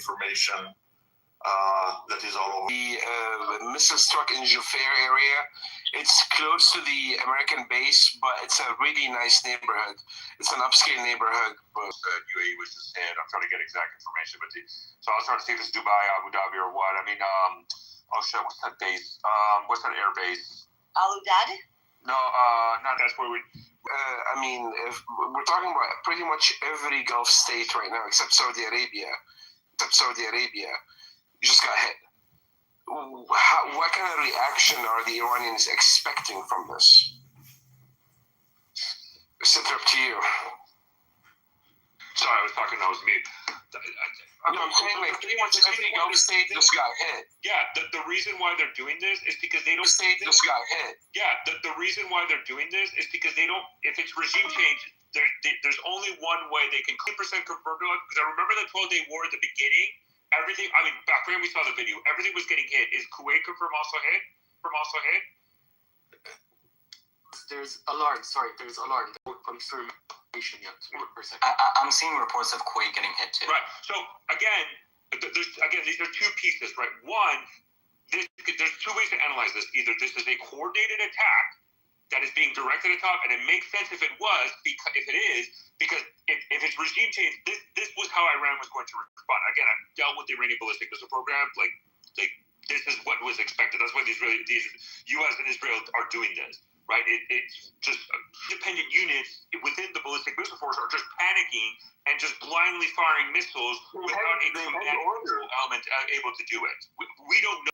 information that is all over. The missile struck in Jufair area. It's close to the American base, but it's a really nice neighborhood. It's an upscale neighborhood. UAE wishes to hit. I'm trying to get exact information, but so I was trying to see if it's Dubai, Abu Dhabi, or what. I mean, oh shit, what's that base? What's that air base? Al Udeid? No, not that's where we. I mean, if we're talking about pretty much every Gulf state right now, except Saudi Arabia. You just got hit. What kind of reaction are the Iranians expecting from this? It's up to you. Sorry, I was talking. That was me. I'm saying like pretty much every Gulf state just got hit. Yeah, the reason why they're doing this is because they don't. The state just got hit. Yeah, the reason why they're doing this is because they don't. If it's regime change, there's only one way they can 100% confirm it. Because I remember the 12-day war at the beginning. Everything. I mean, back when we saw the video, everything was getting hit. Is Kuwait confirmed also hit? There's alarm. Sorry, there's alarm. Confirmation yet. I'm seeing reports of Kuwait getting hit too. Right. So these are two pieces, right? One, there's two ways to analyze this. Either this is a coordinated attack that is being directed at top, and it makes sense if it was, because if it's regime change, this was how Iran was going to respond. Again, I've dealt with the Iranian ballistic missile program. Like this is what was expected. That's why these U.S. and Israel are doing this, right? It's just independent units within the ballistic missile force are just panicking and just blindly firing missiles without a command element able to do it. We don't know.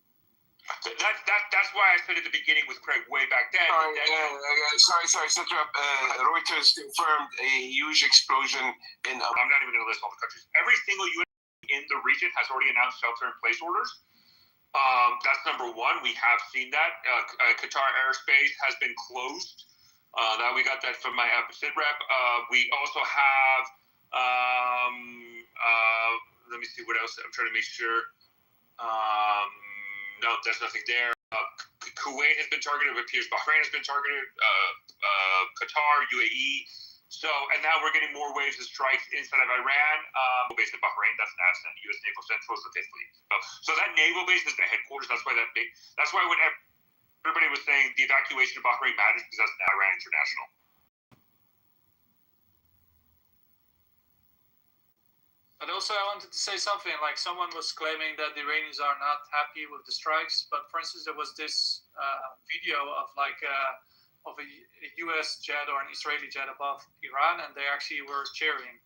That's why I said at the beginning with Craig way back then. Sorry, Reuters confirmed a huge explosion in. I'm not even going to list all the countries. Every single U.S. in the region has already announced shelter-in-place orders. That's number one. We have seen that. Qatar airspace has been closed. Now we got that from my sit rep. We also have. Let me see what else. I'm trying to make sure. No, there's nothing there. Kuwait has been targeted. It appears Bahrain has been targeted. Qatar, UAE. So, and now we're getting more waves of strikes inside of Iran. Base in Bahrain, that's an absent. U.S. Naval Central is the fifth fleet. So that naval base is the headquarters. That's why when everybody was saying the evacuation of Bahrain matters, because that's Iran International. But also I wanted to say something, like someone was claiming that the Iranians are not happy with the strikes. But for instance, there was this video of a US jet or an Israeli jet above Iran, and they actually were cheering.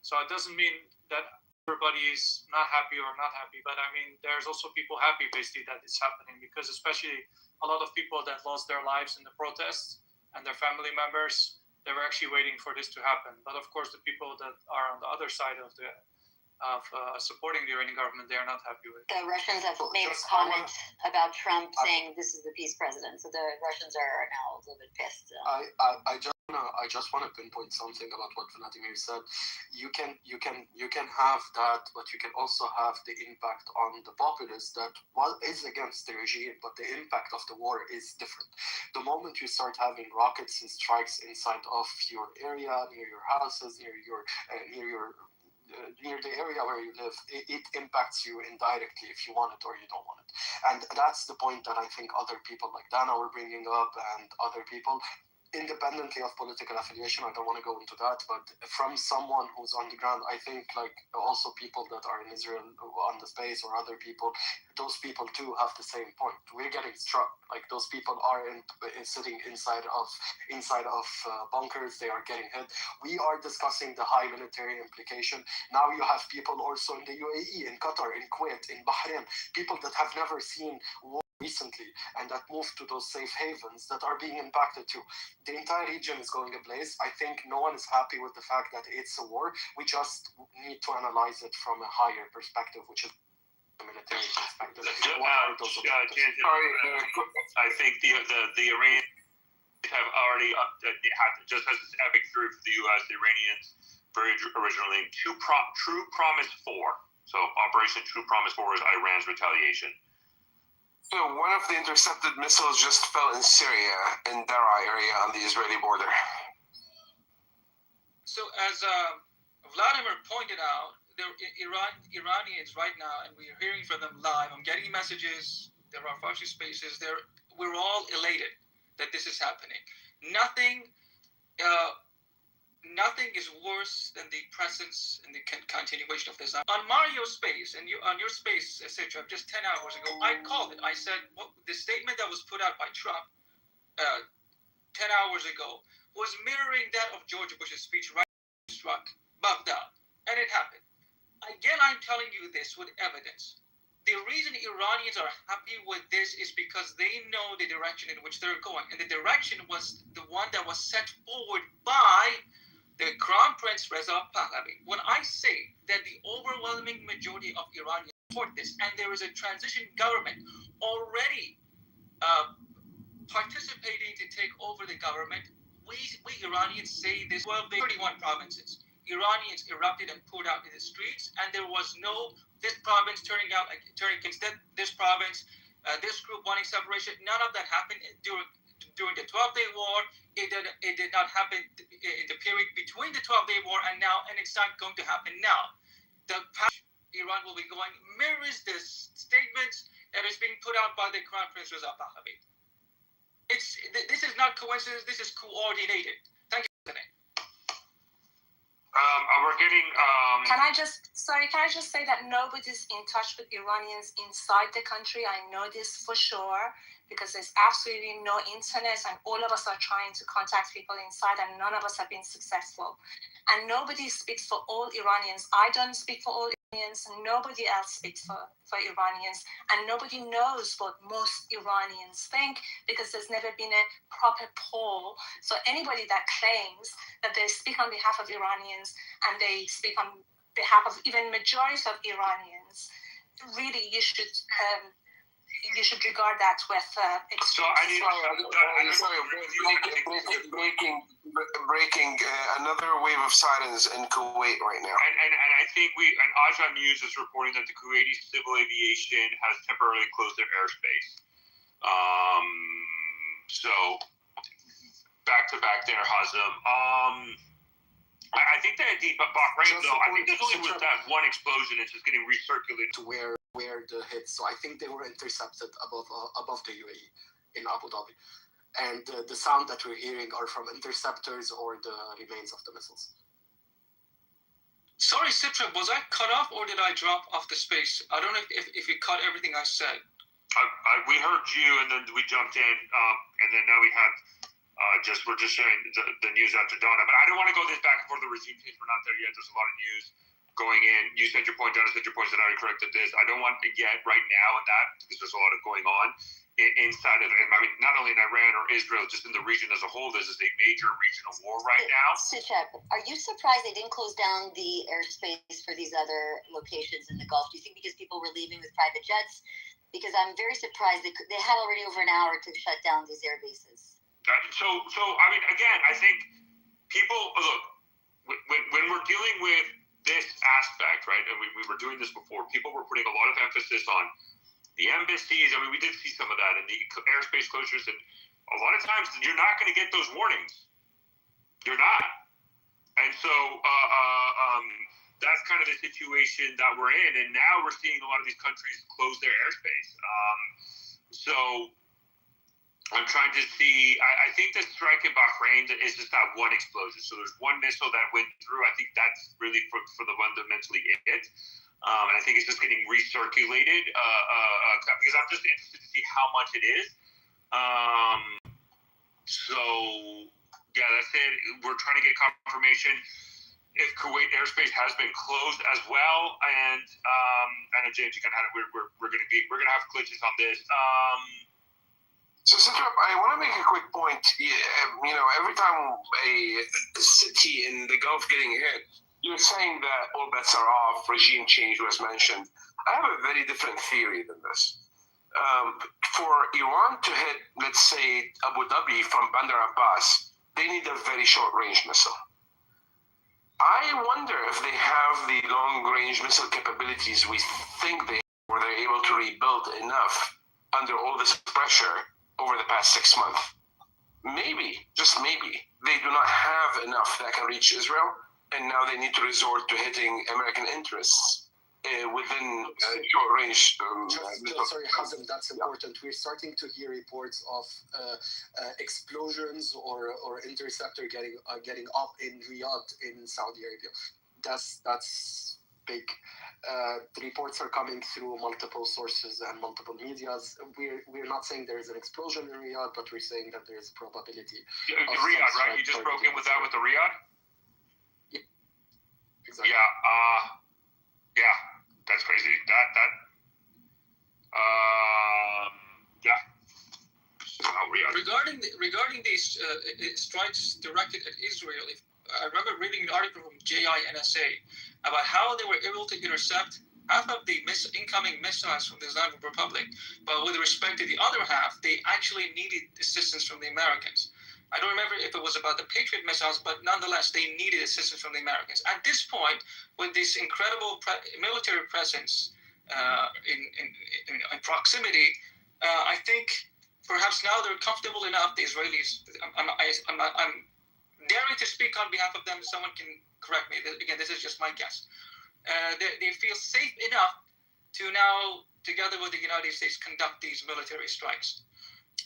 So it doesn't mean that everybody is not happy or not happy, but I mean, there's also people happy basically that it's happening, because especially a lot of people that lost their lives in the protests and their family members, they were actually waiting for this to happen. But of course, the people that are on the other side of supporting the Iranian government, they are not happy with. The Russians have made a comment about Trump saying this is the peace president, so the Russians are now a little bit pissed. I just want to pinpoint something about what Vladimir said. You can have that, but you can also have the impact on the populace that is against the regime, but the impact of the war is different. The moment you start having rockets and strikes inside of your area, near your houses, near the area where you live, it impacts you indirectly if you want it or you don't want it. And that's the point that I think other people like Dana were bringing up, and other people, independently of political affiliation. I don't want to go into that, but from someone who's on the ground, I think like also people that are in Israel on the space, or other people, those people too have the same point. We're getting struck. Like those people are sitting inside of bunkers. They are getting hit. We are discussing the high military implication. Now you have people also in the UAE, in Qatar, in Kuwait, in Bahrain, people that have never seen war recently and that moved to those safe havens that are being impacted too. The entire region is going ablaze. I think no one is happy with the fact that it's a war. We just need to analyze it from a higher perspective, which is the military perspective. What are those objectives? I think the Iranians have already had, just as this epic through for the U.S., the Iranians very originally True Promise 4. So Operation True Promise 4 is Iran's retaliation. So one of the intercepted missiles just fell in Syria, in Daraa area on the Israeli border. So as Vladimir pointed out, Iranians right now, and we're hearing from them live. I'm getting messages. There are Farsi spaces. We're all elated that this is happening. Nothing is worse than the presence and the continuation of this. On Mario's space and on your space, etc., just 10 hours ago, I called it. I said the statement that was put out by Trump 10 hours ago was mirroring that of George Bush's speech right when he struck Baghdad, and it happened. Again, I'm telling you this with evidence. The reason Iranians are happy with this is because they know the direction in which they're going, and the direction was the one that was set forward by the Crown Prince Reza Pahlavi. When I say that the overwhelming majority of Iranians support this, and there is a transition government already participating to take over the government, we Iranians say this. Well, the 31 provinces. Iranians erupted and poured out in the streets, and there was no this province turning against this province, this group wanting separation. None of that happened during the 12-day war. It did not happen in the period between the 12-day war and now, and it's not going to happen now. The path Iran will be going mirrors this statements that is being put out by the Crown Prince Reza Pahlavi. This is not coincidence. This is coordinated. Thank you for listening. We're getting. Can I just say that nobody's in touch with Iranians inside the country? I know this for sure because there's absolutely no internet, and all of us are trying to contact people inside, and none of us have been successful. And nobody speaks for all Iranians. I don't speak for all Iranians, and nobody else speaks for Iranians, and nobody knows what most Iranians think because there's never been a proper poll. So anybody that claims that they speak on behalf of Iranians and they speak on behalf of even majority of Iranians, really you should regard that with So breaking another wave of silence in Kuwait right now. And I think Aja News is reporting that the Kuwaiti civil aviation has temporarily closed their airspace. So back to back there, Hazem. I think that the Bahrain though, I think there's only was that one explosion. It's just getting recirculated to where the hits. So I think they were intercepted above the UAE in Abu Dhabi, and the sound that we're hearing are from interceptors or the remains of the missiles. Sorry, Citra, was I cut off or did I drop off the space? I don't know if you cut everything I said. We heard you, and then we jumped in, and then now we have we're just sharing the news after Donna. But I don't want to go this back and forth. The regime change, we're not there yet. There's a lot of news going in. You said your point, Donna said your point, and I corrected this. I don't want to get right now in that because there's a lot of going on inside of it. I mean, not only in Iran or Israel, just in the region as a whole, this is a major regional war right now. Suchep, are you surprised they didn't close down the airspace for these other locations in the Gulf? Do you think because people were leaving with private jets? Because I'm very surprised they had already over an hour to shut down these air bases. So I mean, again, I think people look when we're dealing with this aspect, right? And we were doing this before. People were putting a lot of emphasis on the embassies. I mean, we did see some of that in the airspace closures, and a lot of times you're not going to get those warnings. You're not, and so that's kind of the situation that we're in. And now we're seeing a lot of these countries close their airspace. So I'm trying to see. I think the strike in Bahrain is just that one explosion. So there's one missile that went through. I think that's really for the fundamentally it. And I think it's just getting recirculated because I'm just interested to see how much it is. So yeah, that's it. We're trying to get confirmation if Kuwait airspace has been closed as well. And I know James, you kind of we're gonna have glitches on this. So, I want to make a quick point. You know, every time a city in the Gulf getting hit, you're saying that all bets are off, regime change was mentioned. I have a very different theory than this. For Iran to hit, let's say, Abu Dhabi from Bandar Abbas, they need a very short-range missile. I wonder if they have the long-range missile capabilities we think they have, or they're able to rebuild enough under all this pressure over the past 6 months. Maybe, just maybe, they do not have enough that can reach Israel. and now they need to resort to hitting American interests within short-range. Sorry, Hazem, that's important. We're starting to hear reports of explosions or interceptor getting up in Riyadh in Saudi Arabia. That's big. The reports are coming through multiple sources and multiple medias. We're not saying there is an explosion in Riyadh, but we're saying that there is a probability. Riyadh, right? You just broke in with that with the Riyadh? Yeah. Exactly. Yeah, that's crazy. Regarding these strikes directed at Israel, I remember reading an article from JINSA about how they were able to intercept half of the incoming missiles from the Islamic Republic, but with respect to the other half, they actually needed assistance from the Americans. I don't remember if it was about the Patriot missiles, but nonetheless, they needed assistance from the Americans. At this point, with this incredible military presence in proximity, I think perhaps now they're comfortable enough. The Israelis, I'm daring to speak on behalf of them. Someone can correct me. Again, this is just my guess. They feel safe enough to now, together with the United States, conduct these military strikes.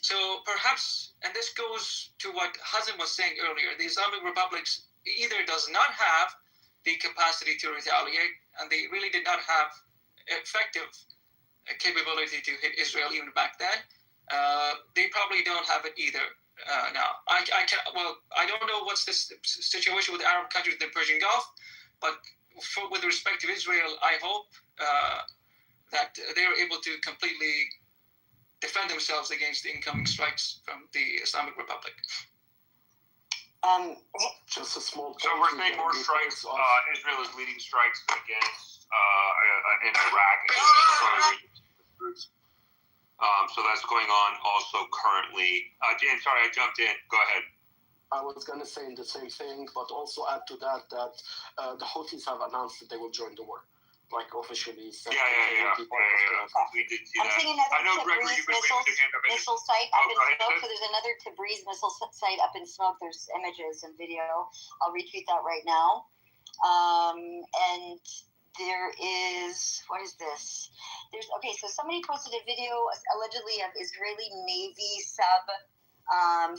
So perhaps, and this goes to what Hazem was saying earlier, the Islamic Republic either does not have the capacity to retaliate, and they really did not have effective capability to hit Israel even back then. They probably don't have it either now. I don't know what's this situation with Arab countries in the Persian Gulf, but with respect to Israel, I hope that they are able to completely defend themselves against the incoming strikes from the Islamic Republic. Just a small point. So we're seeing more strikes. Israel is leading strikes against in Iraq against groups. So that's going on also currently. James, sorry, I jumped in. Go ahead. I was going to say the same thing, but also add to that the Houthis have announced that they will join the war. Like officially. Yeah. We did see I'm that. seeing another I know, Gregory, you've been waving your hand up. missile site up in smoke. So there's another Tabriz missile site up in smoke. There's images and video. I'll retweet that right now. And there is, what is this? So somebody posted a video allegedly of Israeli Navy sub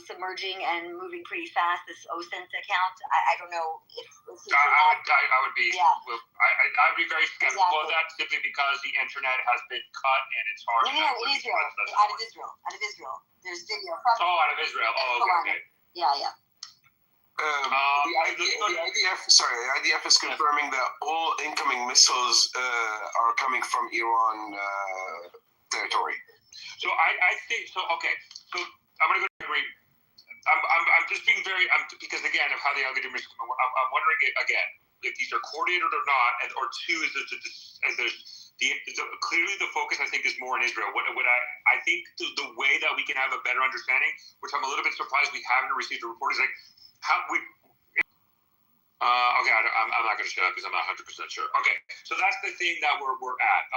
submerging and moving pretty fast. This OSINT account. I don't know if I would be. Yeah. I'd be very skeptical of that simply because the internet has been cut and it's hard. No, in Israel. Out of Israel. There's video from. Out of Israel. Okay. Yeah. The IDF is confirming that all incoming missiles are coming from Iran territory. So I think so. Okay, so I'm going to agree. I'm just being because again of how the Al-Qaeda missions come. I'm wondering again if these are coordinated or not, or two is clearly the focus I think is more in Israel. I think the way that we can have a better understanding, which I'm a little bit surprised we haven't received a report, is like how we. Okay, I'm not going to shut up because I'm not 100% sure. Okay, so that's the thing that we're at.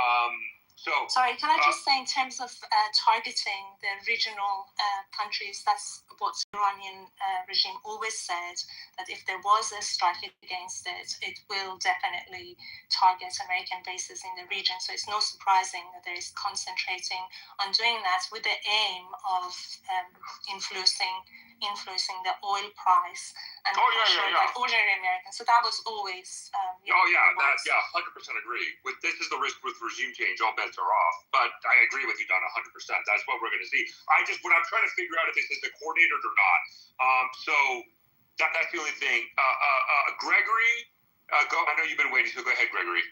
Sorry, can I just say in terms of targeting the regional countries, that's what the Iranian regime always said, that if there was a strike against it, it will definitely target American bases in the region. So it's no surprising that there is concentrating on doing that with the aim of influencing the oil price and that ordinary Americans. So that was always 100% agree. This is the risk with regime change. All bets are off. But I agree with you, Don, 100%. That's what we're going to see. What I'm trying to figure out if this is the coordinated or not. So that's the only thing. Gregory, go. I know you've been waiting, so go ahead, Gregory.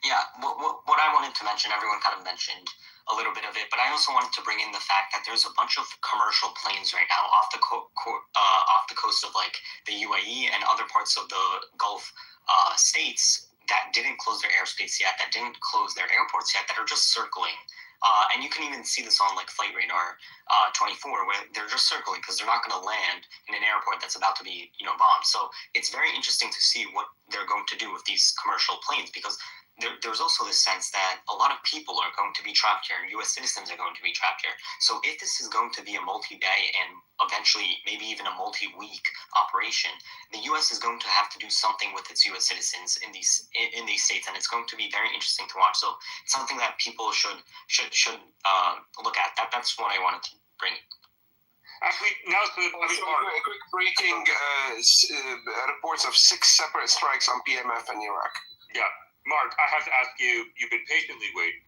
Yeah, what I wanted to mention, everyone kind of mentioned a little bit of it, but I also wanted to bring in the fact that there's a bunch of commercial planes right now off the coast of like the UAE and other parts of the Gulf states that didn't close their airspace yet, that didn't close their airports yet, that are just circling. And you can even see this on like Flight Radar 24, where they're just circling because they're not going to land in an airport that's about to be, bombed. So it's very interesting to see what they're going to do with these commercial planes, because there's also the sense that a lot of people are going to be trapped here, and U.S. citizens are going to be trapped here. So if this is going to be a multi-day and eventually maybe even a multi-week operation, the U.S. is going to have to do something with its U.S. citizens in these states, and it's going to be very interesting to watch. So it's something that people should look at. That's what I wanted to bring. Actually, now a quick breaking reports of 6 separate strikes on PMF in Iraq. Yeah. Mark, I have to ask you, you've been patiently waiting.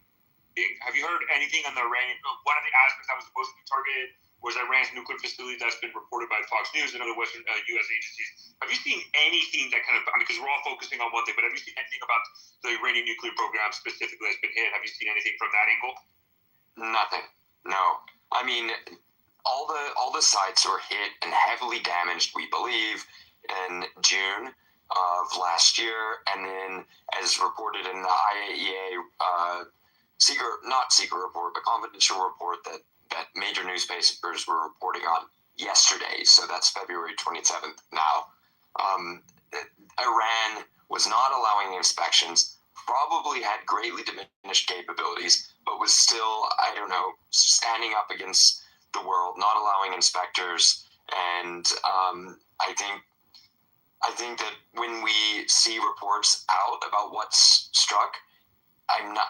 Have you heard anything on the Iranian? One of the aspects that was supposed to be targeted was Iran's nuclear facility that's been reported by Fox News and other Western U.S. agencies. Have you seen anything that kind of, because we're all focusing on one thing, but have you seen anything about the Iranian nuclear program specifically that's been hit? Have you seen anything from that angle? Nothing. No. I mean, all the sites were hit and heavily damaged, we believe, in June of last year, and then as reported in the IAEA not secret report, but confidential report that major newspapers were reporting on yesterday, so that's February 27th now. Iran was not allowing inspections, probably had greatly diminished capabilities, but was still, I don't know, standing up against the world, not allowing inspectors, and I think that when we see reports out about what's struck,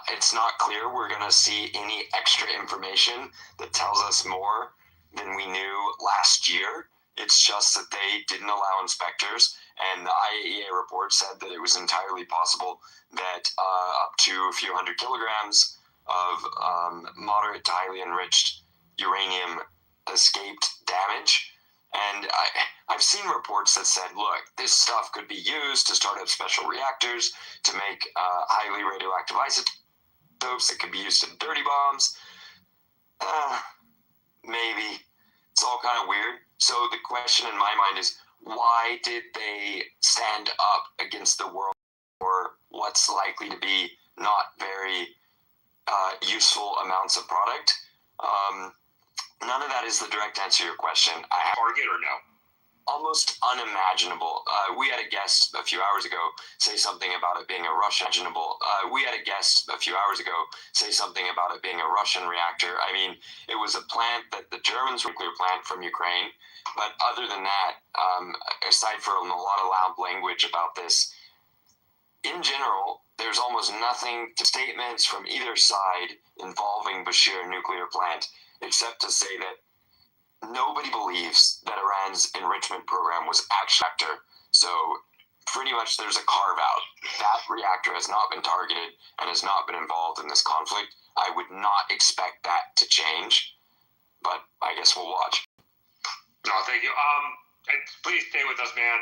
it's not clear we're going to see any extra information that tells us more than we knew last year. It's just that they didn't allow inspectors, and the IAEA report said that it was entirely possible that up to a few hundred kilograms of moderate to highly enriched uranium escaped damage. And I've seen reports that said, look, this stuff could be used to start up special reactors to make highly radioactive isotopes that could be used in dirty bombs. Maybe. It's all kind of weird. So the question in my mind is, why did they stand up against the world for what's likely to be not very useful amounts of product? None of that is the direct answer to your question. Target or no? Almost unimaginable. We had a guest a few hours ago say something about it being a Russian reactor. I mean, it was a plant that the Germans nuclear plant from Ukraine. But other than that, aside from a lot of loud language about this, in general, there's almost nothing to statements from either side involving Bashir nuclear plant, except to say that nobody believes that Iran's enrichment program was actually a reactor. So pretty much there's a carve out. That reactor has not been targeted and has not been involved in this conflict. I would not expect that to change, but I guess we'll watch. No, thank you. Please stay with us, man.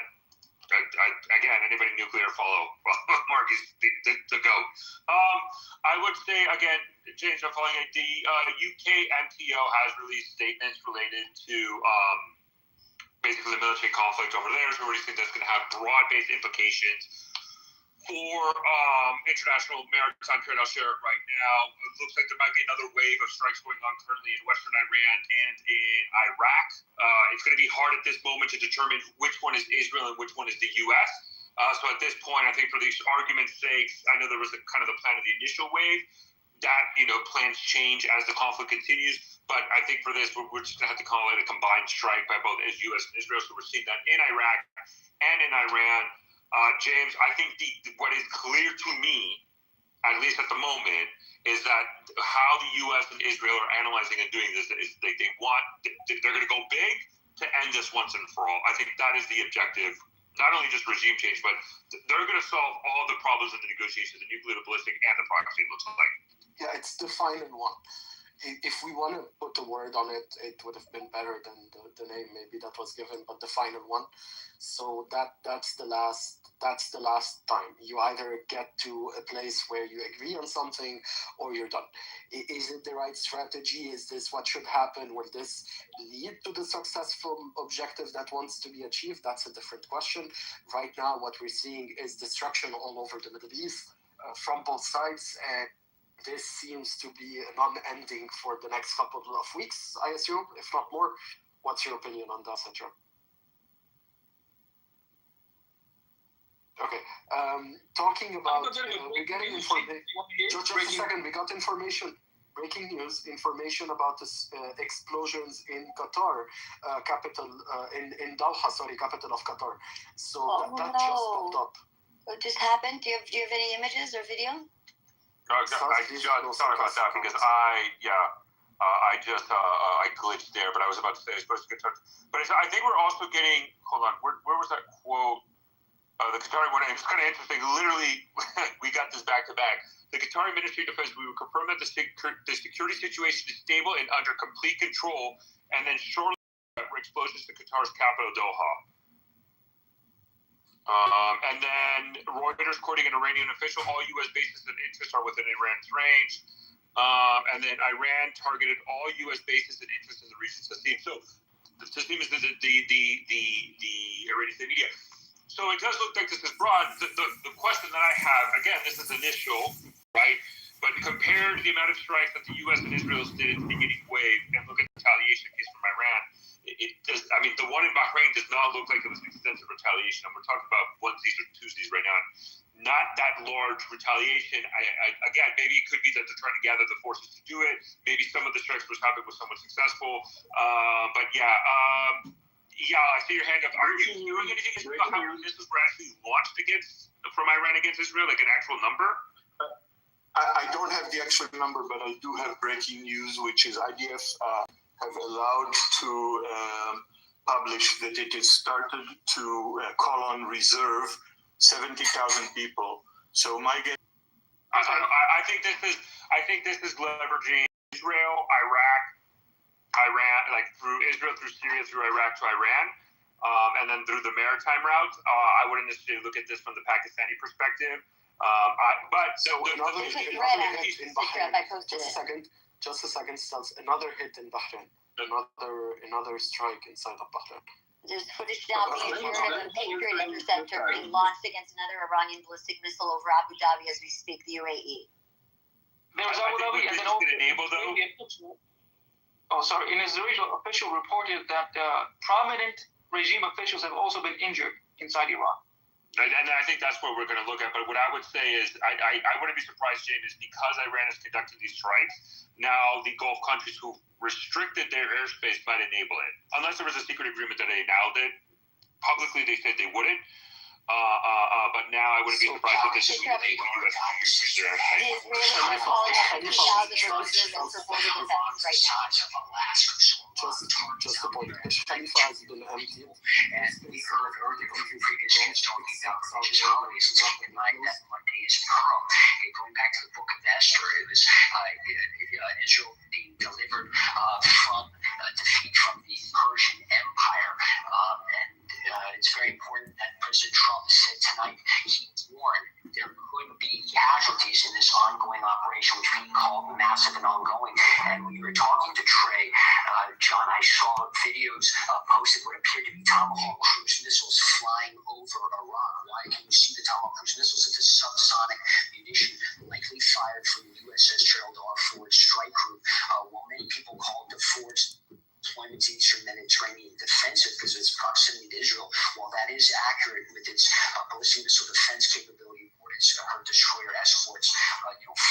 Again, anybody nuclear, follow Mark is the GOAT. I would say, again, James, I'm following it. The UK MTO has released statements related to basically the military conflict over there. So we're saying that's going to have broad-based implications for international maritime trade. I'll share it right now. It looks like there might be another wave of strikes going on currently in Western Iran and in Iraq. It's going to be hard at this moment to determine which one is Israel and which one is the U.S. So at this point, I think for these arguments' sakes, I know there was kind of the plan of the initial wave. That, plans change as the conflict continues. But I think for this, we're just going to have to call it a combined strike by both U.S. and Israel. So we're seeing that in Iraq and in Iran. James, I think what is clear to me, at least at the moment, is that how the U.S. and Israel are analyzing and doing this is they're going to go big to end this once and for all. I think that is the objective. Not only just regime change, but they're going to solve all the problems in the negotiations, the nuclear, the ballistic, and the proxy, it looks like. Yeah, it's the final one. If we want to put a word on it, it would have been better than the name maybe that was given, but the final one. So that's the last time. You either get to a place where you agree on something or you're done. Is it the right strategy? Is this what should happen? Will this lead to the successful objective that wants to be achieved? That's a different question. Right now, what we're seeing is destruction all over the Middle East from both sides, and this seems to be non-ending for the next couple of weeks, I assume, if not more. What's your opinion on that, Cedric? Okay. Talking about we're getting information. Just a second. We got information. Breaking news. Information about this explosions in Qatar, capital in Doha. Sorry, capital of Qatar. So that just popped up. What just happened? Do you have any images or video? Sorry about that because I glitched there, but I was about to say I was supposed to get touched. But I think we're also getting. Hold on, where was that quote? The Qatari one. It's kind of interesting. Literally, we got this back to back. The Qatari Ministry of Defense, we will confirm that the security situation is stable and under complete control, and then shortly after explosions to Qatar's capital, Doha. And then Reuters quoting an Iranian official, all U.S. bases and interests are within Iran's range. And then Iran targeted all U.S. bases and interests in the region. So the Tasnim is the Iranian state media. So it does look like this is broad. The question that I have, again, this is initial, right? But compared to the amount of strikes that the U.S. and Israel did in the beginning wave, and look at the retaliation case from Iran, it does. I mean, the one in Bahrain does not look like it was an extensive retaliation. And we're talking about onesies or twosies right now. Not that large retaliation. Again, maybe it could be that they're trying to gather the forces to do it. Maybe some of the strikes was happening was somewhat successful. But yeah, I see your hand up. Are you doing anything about how missiles were actually launched from Iran against Israel, like an actual number? I don't have the actual number, but I do have breaking news, which is IDF have allowed to publish that it has started to call on reserve 70,000 people. So my guess. I think this is leveraging Israel, Iraq, Iran, like through Israel, through Syria, through Iraq to Iran, and then through the maritime route. I wouldn't necessarily look at this from the Pakistani perspective. Another hit in Bahrain. Just a second, Stans. Another hit in Bahrain. Another strike inside of Bahrain. There's footage now being shared of a Patriot interceptor being launched against another Iranian ballistic missile over Abu Dhabi as we speak, the UAE. There's Abu Dhabi, and then also in Israel, official reported that prominent regime officials have also been injured inside Iran. And I think that's what we're going to look at. But what I would say is, I wouldn't be surprised, James, because Iran is conducting these strikes. Now the Gulf countries who restricted their airspace might enable it, unless there was a secret agreement that they now did. Publicly, they said they wouldn't. But now I wouldn't be surprised if this is enable U.S. to use their airspace. The Israelis are calling out 50,000 bases and supported defense right now. Just the point. The Khalifa has been emptied. And we heard earlier from previous shows talking about religious holidays and something like that. Monday is Purim. Going back to the book of Esther, it was Israel being delivered from defeat from the Persian Empire. And it's very important that President Trump said tonight he warned there could be casualties in this ongoing operation, which we call massive and ongoing. And when you were talking to Trey, John, I saw videos posted what appeared to be Tomahawk cruise missiles flying over Iraq. Why can you see the Tomahawk cruise missiles? It's a subsonic munition likely fired from the USS Gerald R. Ford strike group. While many people called the Ford's deployment to the Eastern Mediterranean defensive because of its proximity to Israel, while that is accurate with its ballistic missile defense capability aboard its her destroyer escorts,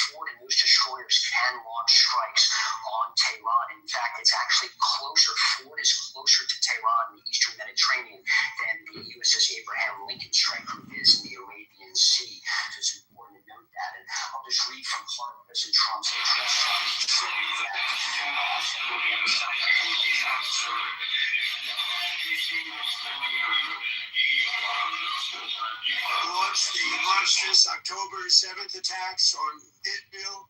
Ford and those destroyers can launch strikes on Tehran. In fact, it's actually closer. Ford is closer to Tehran in the Eastern Mediterranean than the USS Abraham Lincoln strike group is in the Arabian Sea. So it's important to note that. And I'll just read from President Trump's address. Launched the monstrous October 7th attacks on Idlib,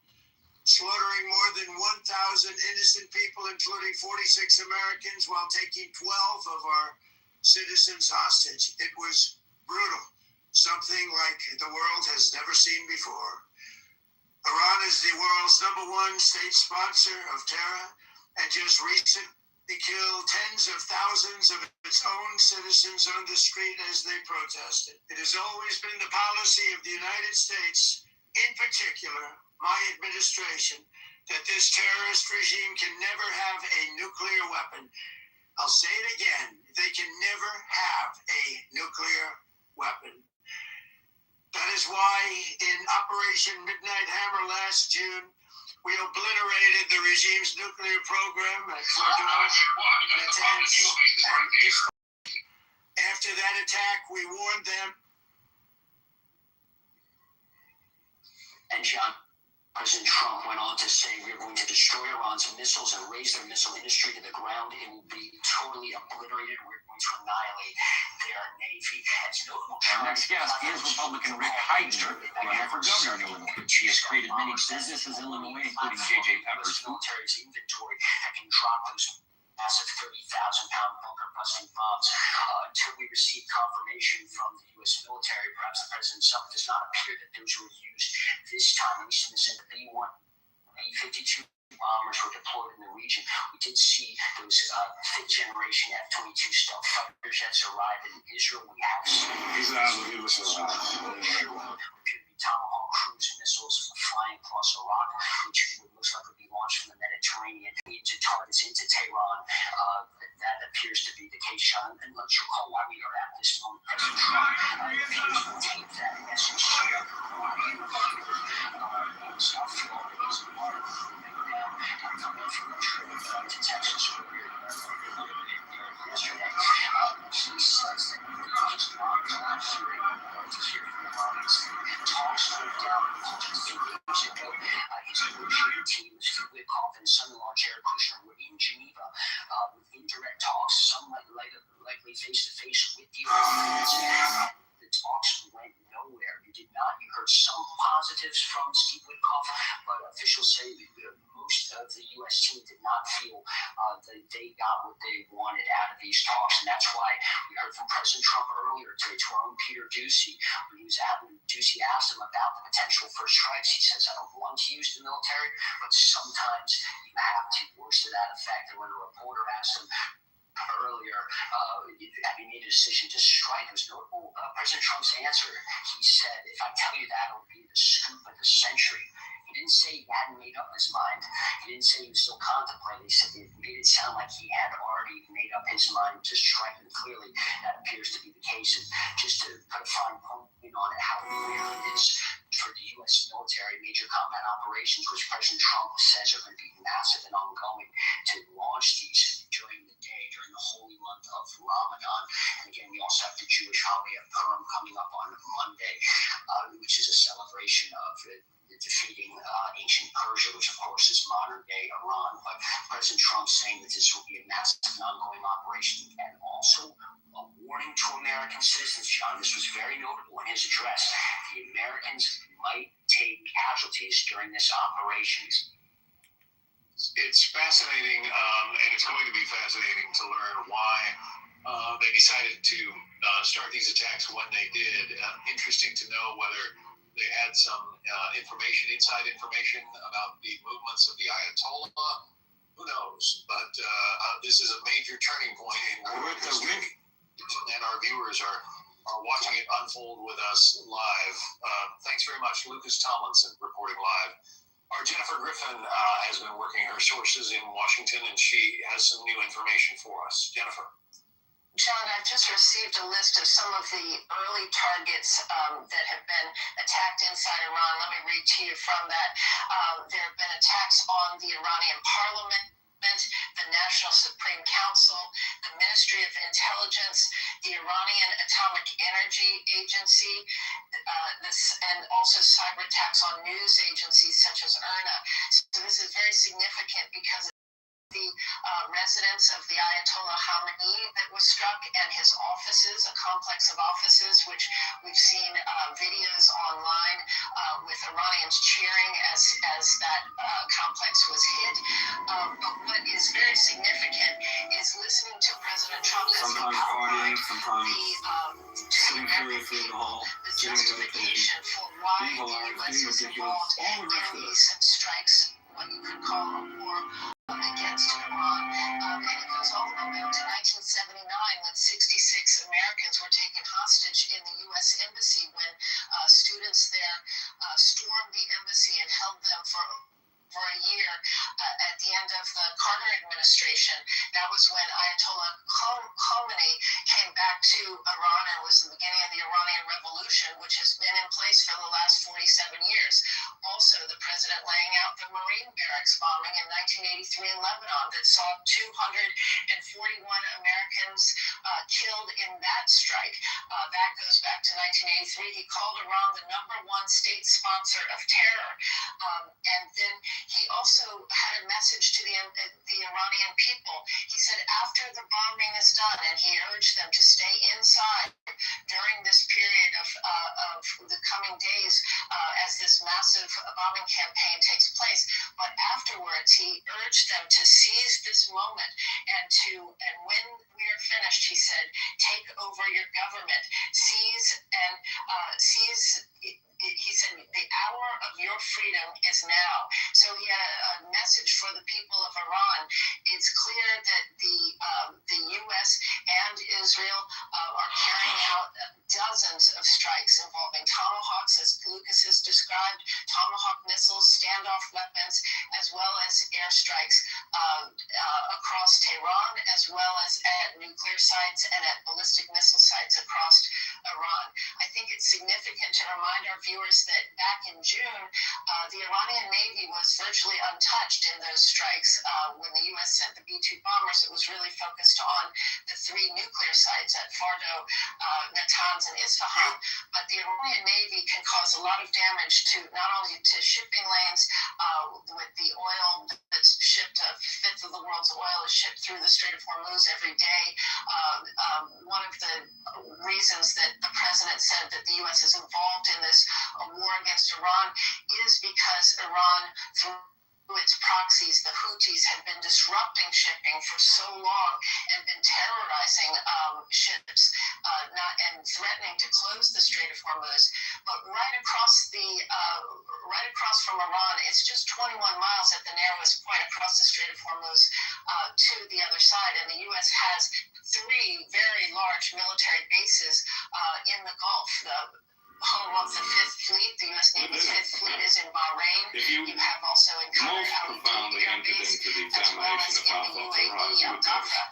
slaughtering more than 1,000 innocent people, including 46 Americans, while taking 12 of our citizens hostage. It was brutal, something like the world has never seen before. Iran is the world's #1 state sponsor of terror, and just recently killed tens of thousands of its own citizens on the street as they protested. It has always been the policy of the United States, in particular, my administration, that this terrorist regime can never have a nuclear weapon. I'll say it again, they can never have a nuclear weapon. That is why in Operation Midnight Hammer last June, we obliterated the regime's nuclear program at Fordo, Natanz, and Isfahan. After that attack, we warned them. And John, President Trump went on to say we're going to destroy Iran's missiles and raise their missile industry to the ground. It will be totally obliterated. We're going to annihilate their navy. As notable, our next guest is Republican Rick Heidner, running for governor in Illinois. He has created many businesses in Illinois, including J.J. Pepper's military's inventory that can drop those massive 30,000-pound bunker-busting bombs. Until we receive confirmation from the U.S. military, perhaps the president himself, does not appear that those were used this time, at least in the sense that B-1, B-52 bombers were deployed in the region. We did see those fifth-generation F-22 stealth fighter jets arrive in Israel. We have seen Tomahawk cruise missiles flying across Iraq, which would most likely be launched from the Mediterranean into targets into Tehran. That appears to be the case, Sean. And let's recall why we are at this moment. President Trump appears to take that message here. South Florida is a water moving down. I'm coming from a trip to Texas earlier yesterday. He says that the talks slowed down 2 days ago. His negotiating teams, Witkoff and son-in-law Jared Kushner, were in Geneva with indirect talks, some likely face-to-face with the Iranians. The talks went nowhere. You heard some positives from Steve Witkoff, but officials say that most of the U.S. team did not feel that they got what they wanted out of these talks, and that's why we heard from President Trump earlier today to our own Peter Doocy, when Doocy asked him about the potential for strikes. He says, I don't want to use the military, but sometimes you have to, words to that effect. And when a reporter asked him earlier, have you made a decision to strike? It was notable. President Trump's answer, he said, if I tell you that, it'll be the scoop of the century. He didn't say he hadn't made up his mind. He didn't say he was still contemplating. He said it made it sound like he had already made up his mind to strike, and clearly that appears to be the case. And just to put a fine point on it, how rare it is for the U.S. military major combat operations, which President Trump says are going to be massive and ongoing, to launch these during the day, during the holy month of Ramadan. And again, we also have the Jewish holiday of Purim coming up on Monday, which is a celebration of defeating ancient Persia, which of course is modern-day Iran. But President Trump saying that this will be a massive and ongoing operation, and also a warning to American citizens, John. This was very notable in his address. The Americans might take casualties during this operation. It's fascinating, and it's going to be fascinating to learn why they decided to start these attacks when they did. Interesting to know whether they had some inside information about the movements of the Ayatollah. Who knows? But this is a major turning point in world history, and our viewers are watching it unfold with us live. Thanks very much, Lucas Tomlinson, reporting live. Our Jennifer Griffin has been working her sources in Washington, and she has some new information for us. Jennifer. John, I've just received a list of some of the early targets that have been attacked inside Iran. Let me read to you from that. There have been attacks on the Iranian parliament, the National Supreme Council, the Ministry of Intelligence, the Iranian Atomic Energy Agency, and also cyber attacks on news agencies such as IRNA. So this is very significant because the residence of the Ayatollah Khamenei that was struck, and his offices, a complex of offices, which we've seen videos online with Iranians cheering as that complex was hit. But what is very significant is listening to President Trump as he outlined the justification for why the U.S. is involved in these strikes, what you could call a war against Iran. And it goes all the way back to 1979 when 66 Americans were taken hostage in the U.S. Embassy when students there stormed the embassy and held them for a year at the end of the Carter administration. That was when Ayatollah Khamenei came back to Iran, and was the beginning of the Iranian Revolution, which has been in place wing barracks bombing in 1983 in Lebanon that saw 241 Americans killed in that strike. That goes back to 1983. He called Iran the #1 state sponsor of terror. And then he also had a message to the Iranian people. He said after the bombing is done, and he urged them to stay inside during this period of the coming days as this massive bombing campaign takes place. But afterwards, he urged them to seize this moment and when we are finished, he said, take over your government, seize. He said, the hour of your freedom is now. So he had a message for the people of Iran. It's clear that the U.S. and Israel are carrying out dozens of strikes involving Tomahawks, as Lucas has described, Tomahawk missiles, standoff weapons, as well as airstrikes across Tehran, as well as at nuclear sites and at ballistic missile sites across Iran. I think it's significant to remind our viewers that back in June, the Iranian Navy was virtually untouched in those strikes. When the U.S. sent the B-2 bombers, it was really focused on the 3 nuclear sites at Fordo, Natanz, and Isfahan. But the Iranian Navy can cause a lot of damage to not only to shipping lanes, with the oil that's shipped, a fifth of the world's oil is shipped through the Strait of Hormuz every day. One of the reasons that the president said that the U.S. is involved in this war against Iran is because Iran, through its proxies, the Houthis, had been disrupting shipping for so long and been terrorizing ships and threatening to close the Strait of Hormuz. But right across from Iran, it's just 21 miles at the narrowest point across the Strait of Hormuz to the other side. And the U.S. has 3 very large military bases in the Gulf. Home of the 5th Fleet, the U.S. Navy's 5th Fleet is in Bahrain. You have also in Qatar Air Base, as well as in the UAE, Al Dafa.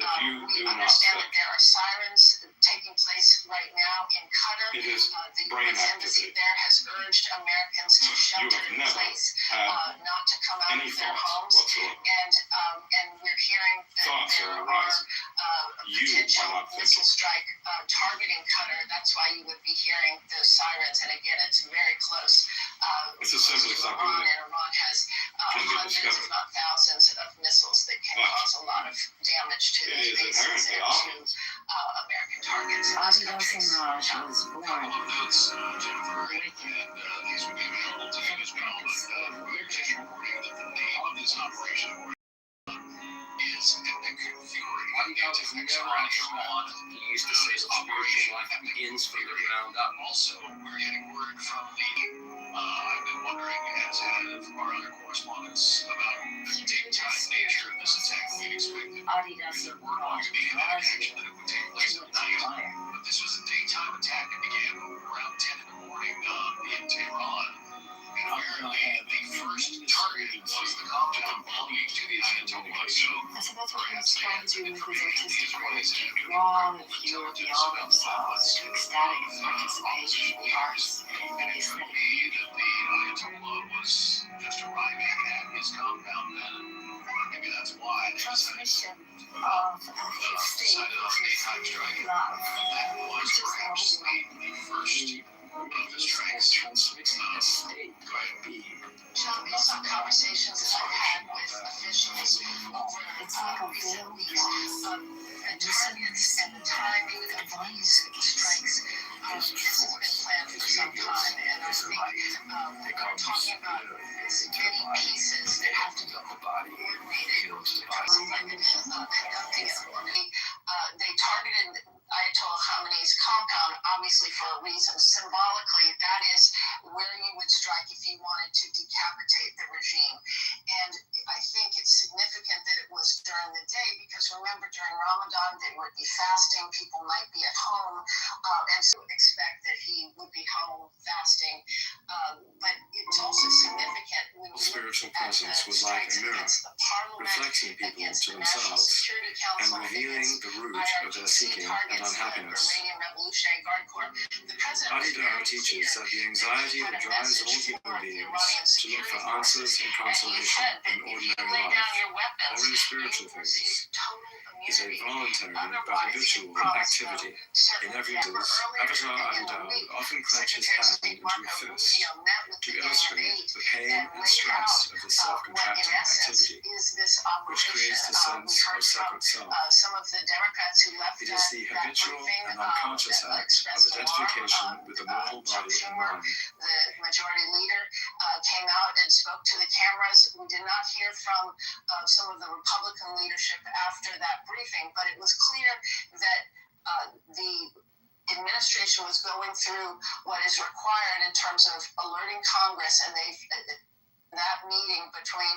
We understand that there are sirens taking place right now in Qatar. The U.S. Embassy there has urged Americans to shelter in place, not to come out of their homes. And we're hearing that there are potential missile strike targeting Qatar. That's why you would be hearing those sirens. And again, it's very close. It's essentially something Iran, and Iran has hundreds, if not thousands, of missiles that can cause a lot of damage to those bases and to American targets in this country. was born Jennifer, and these will be available to you as well. We're just reporting that the name of this operation is Epic Fury. He used to say Operation Life begins from the ground up. Also, we're getting word from I've been wondering, as have our other correspondents, about the daytime nature of this attack. We expected there were going to be an action that it would take place at night, but this was a daytime attack that began around 10 in the morning in Tehran. The first target was the compound belonging to the Ayatollah. So that's what he was trying to do with his artistic work. Draw the viewer beyond themselves to ecstatic participation in the arts and the aesthetic. The Ayatollah was just arriving at his compound then. Maybe that's why. Transmission of his state, which is love. That was perhaps the first of the strikes. Sean, based on conversations that I've had with officials over recent weeks, the targets and the timing of these strikes, this has been planned for some time, and I think we're talking about many pieces that have to be coordinated conducting it. They targeted Ayatollah Khamenei's compound, obviously for a reason. Symbolically, that is where you would strike if you wanted to decapitate the regime. And I think it's significant that it was during the day, because remember, during Ramadan, Ramadan, they would be fasting, people might be at home, and so expect that he would be home fasting. But it's also significant when you spiritual look at presence the was like strikes a mirror, against the parliament, reflecting people against to the National themselves Security and Council, revealing against the root of their IRGC seeking and targets, the unhappiness. Iranian Revolutionary Guard Corps. The president was Adidar very teaches clear that the that anxiety he had that a drives message all for human the beings Iranian to look security for forces, answers and and he consolation said that in if you ordinary lay down life your weapons, or in spiritual you will receive things total is a immunity. voluntary but Otherwise, he habitual promised activity. certain In every things. instance, Earlier Avatar in the Adidar week, would often clench his Secretary of hand State into a Marco fist Rubio met with to the Gang of illustrate Eight the pain and and laid stress out of this what in self-contracting essence activity, is this which operation. creates the We sense heard of from sacred self. some of the Democrats who left It is the that habitual briefing and unconscious that act of expressed identification alarm. with the mortal Chuck body and Schumer, mind. the majority leader, came out and spoke to the cameras. We did not hear from some of the Republican leadership after that briefing, but it was clear that the administration was going through what is required in terms of alerting Congress, and that meeting between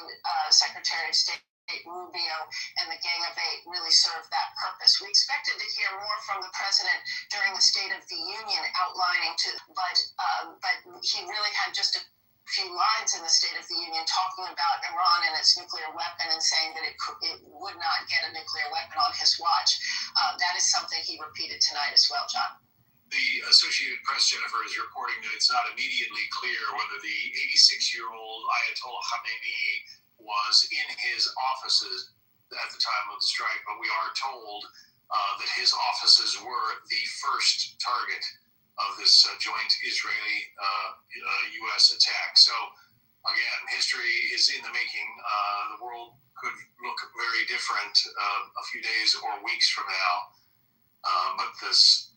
Secretary of State Rubio and the Gang of Eight really served that purpose. We expected to hear more from the president during the State of the Union outlining but he really had just a few lines in the State of the Union talking about Iran and its nuclear weapon and saying that it would not get a nuclear weapon on his watch. That is something he repeated tonight as well, John. The Associated Press, Jennifer, is reporting that it's not immediately clear whether the 86-year-old Ayatollah Khamenei was in his offices at the time of the strike, but we are told that his offices were the first target of this joint Israeli-U.S. attack. So, again, history is in the making. The world could look very different a few days or weeks from now, but this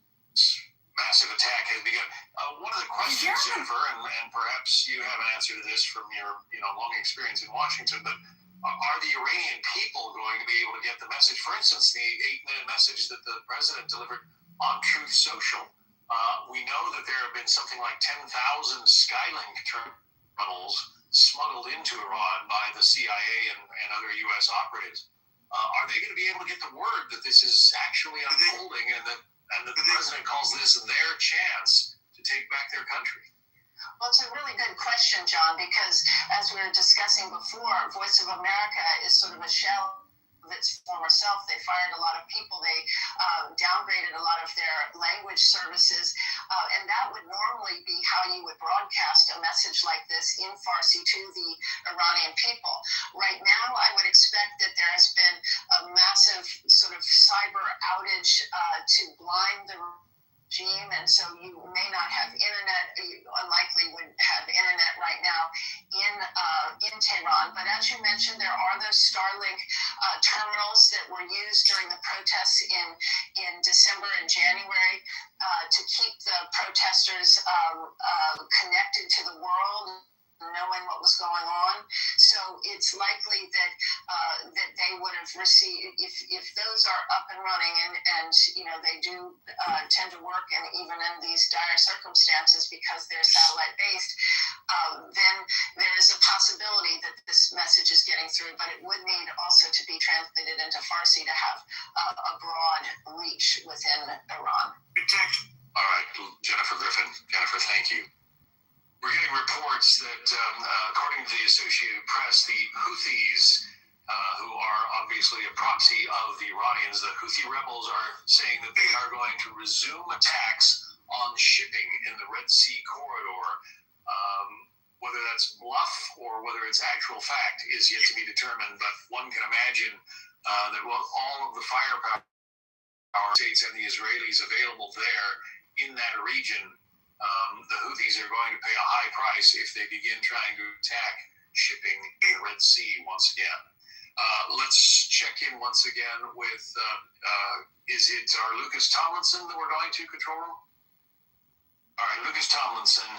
massive attack has begun. One of the questions, Jennifer, and perhaps you have an answer to this from your long experience in Washington, but are the Iranian people going to be able to get the message? For instance, the 8-minute message that the president delivered on Truth Social. We know that there have been something like 10,000 Skylink terminals smuggled into Iran by the CIA and other U.S. operatives. Are they going to be able to get the word that this is actually unfolding and that the president calls this their chance to take back their country? Well, it's a really good question, John, because as we were discussing before, Voice of America is sort of a shell of its former self. They fired a lot of people. They downgraded a lot of their language services. And that would normally be how you would broadcast a message like this in Farsi to the Iranian people. Right now, I would expect that there has been a massive sort of cyber outage to blind the regime, and so you may not have internet. You unlikely would have internet right now in Tehran. But as you mentioned, there are those Starlink terminals that were used during the protests in December and January to keep the protesters connected to the world, knowing what was going on. So it's likely that that they would have received, if those are up and running, and they do tend to work, and even in these dire circumstances because they're satellite based, then there is a possibility that this message is getting through, but it would need also to be translated into Farsi to have a broad reach within Iran. All right, Jennifer Griffin. Jennifer, thank you. We're getting reports that, according to the Associated Press, the Houthis, who are obviously a proxy of the Iranians, the Houthi rebels are saying that they are going to resume attacks on shipping in the Red Sea corridor. Whether that's bluff or whether it's actual fact is yet to be determined, but one can imagine that all of the firepower states and the Israelis available there in that region, the Houthis are going to pay a high price if they begin trying to attack shipping in the Red Sea once again. Let's check in once again with, is it our Lucas Tomlinson that we're going to, control room? All right, Lucas Tomlinson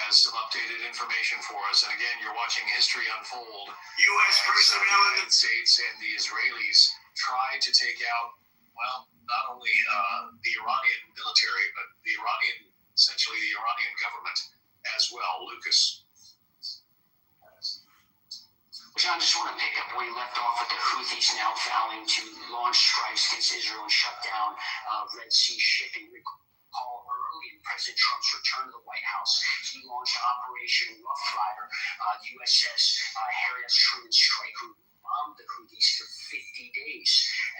has some updated information for us. And again, you're watching history unfold. U.S. personnel The United States and the Israelis try to take out, well, not only the Iranian military, but essentially the Iranian government as well. Lucas. Which John, just want to pick up where you left off with the Houthis now vowing to launch strikes against Israel and shut down Red Sea shipping. Recall early in President Trump's return to the White House, he launched Operation Rough Rider. The USS Harry S. Truman strike group bombed the Houthis for 50 days,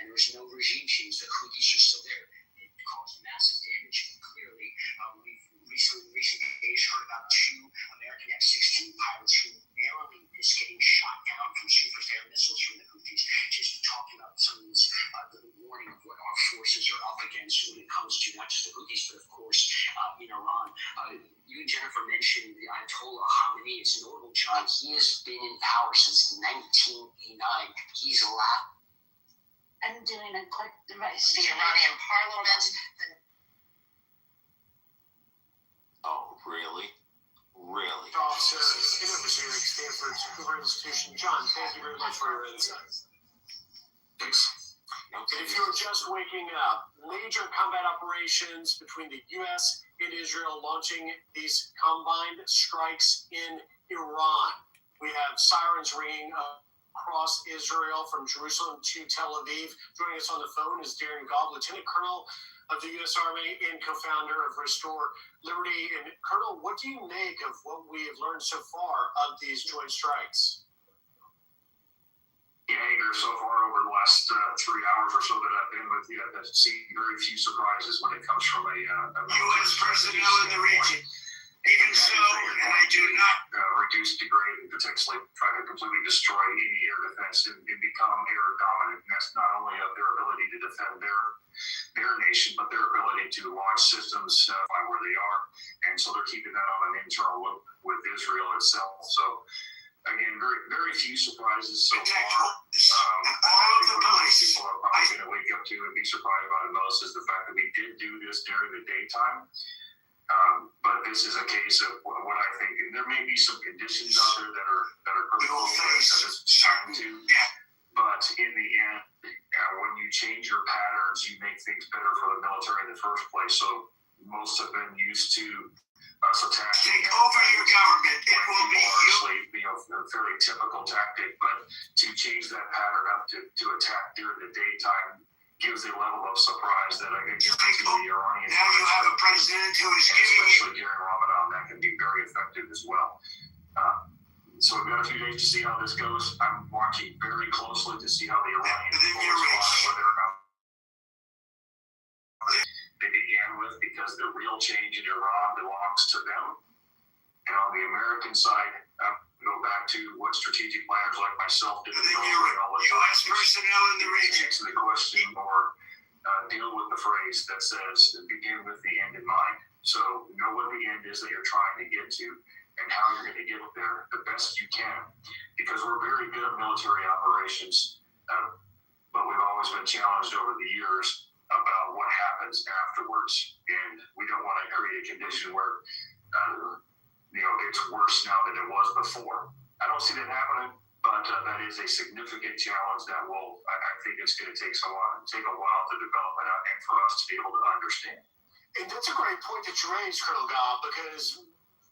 and there was no regime change. The Houthis are still there. It caused massive damage. Clearly, we've recent days heard about 2 American F-16 pilots who narrowly missed getting shot down from surface air missiles from the Houthis. Just talking about some of this, the warning of what our forces are up against when it comes to not just the Houthis, but of course in Iran. You and Jennifer mentioned the Ayatollah Khamenei. It's notable, John. He has been in power since 1989. He's allowed. I'm doing a quick device. The Iranian parliament. Oh, really? Really? Officer Kitover here at Stanford's Hoover Institution. John, thank you very much for your insights. Thanks. If you were just waking up, major combat operations between the U.S. and Israel launching these combined strikes in Iran. We have sirens ringing across Israel from Jerusalem to Tel Aviv. Joining us on the phone is Darren Gobb, Lieutenant Colonel of the U.S. Army and co-founder of Restore Liberty. And Colonel, what do you make of what we have learned so far of these joint strikes? Yeah, Hager, so far over the last 3 hours or so that I've been with you, I've seen very few surprises when it comes from a U.S. personnel in the region. Even so, and I do not reduce, degrade, and potentially try to completely destroy any air defense and become air dominant. And that's not only of their ability to defend their nation, but their ability to launch systems where they are. And so they're keeping that on an internal look with Israel itself. So again, very few surprises so far. All of the police. People are probably going to wake up to and be surprised about it most is the fact that we did do this during the daytime. But this is a case of what I think, and there may be some conditions out there that are critical that it's starting to. Yeah. But in the end, when you change your patterns, you make things better for the military in the first place. So most have been used to us attacking. Take over your government. It will be a very typical tactic. But to change that pattern up to attack during the daytime gives a level of surprise that I think the Iranians. Now you have a president who is giving you. Especially during Ramadan, that can be very effective as well. So we've got a few days to see how this goes. I'm watching very closely to see how the Iranians respond, whether or not they began with, because the real change in Iran belongs to them. And on the American side, go back to what strategic planners like myself did. U.S. personnel in the region. Answer the question or deal with the phrase that says begin with the end in mind. So know what the end is that you're trying to get to and how you're going to get there the best you can. Because we're very good at military operations, but we've always been challenged over the years about what happens afterwards. And we don't want to create a condition where it's worse now than it was before. I don't see that happening, but that is a significant challenge that I think it's going to take a while to develop and for us to be able to understand. And that's a great point that you raised, Colonel Gobb, because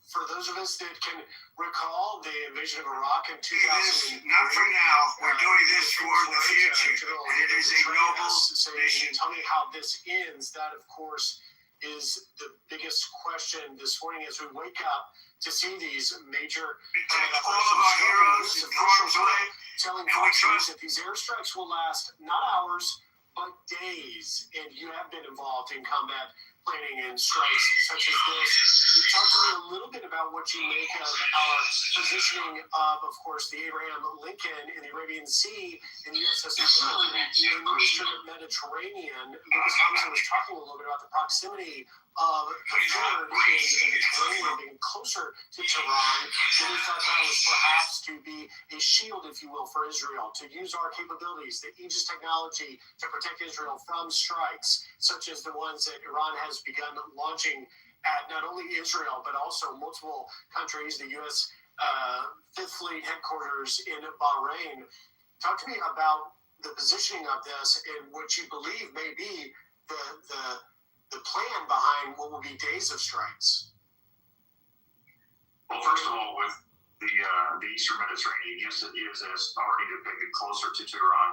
for those of us that can recall the invasion of Iraq in 2000. Not for now. We're doing this for the future. And it is a noble mission. Tell me how this ends. That, of course, is the biggest question this morning as we wake up to see these major all of our heroes in harm's way. Telling folks that these airstrikes will last not hours, but days. And you have been involved in combat planning and strikes such as this. Talk to me a little bit about what you make of our positioning of course, the Abraham Lincoln in the Arabian Sea and the USS Newfoundland in the Eastern Mediterranean. Lucas Thompson was talking a little bit about the proximity of the third in the Mediterranean being closer to Tehran. And we thought that was perhaps to be a shield, if you will, for Israel, to use our capabilities, the Aegis technology to protect Israel from strikes, such as the ones that Iran has begun launching at not only Israel, but also multiple countries, the U.S. Fifth Fleet headquarters in Bahrain. Talk to me about the positioning of this and what you believe may be the plan behind what will be days of strikes. Well, first of all, with the the Eastern Mediterranean, yes, it is as already depicted closer to Tehran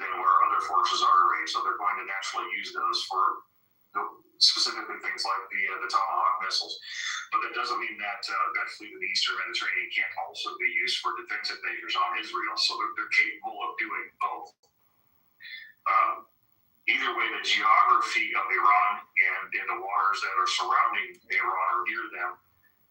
than where other forces are arrayed. So they're going to naturally use those for specifically things like the Tomahawk missiles. But that doesn't mean that that fleet in the Eastern Mediterranean can't also be used for defensive measures on Israel. So they're capable of doing both. Either way, the geography of Iran and the waters that are surrounding Iran or near them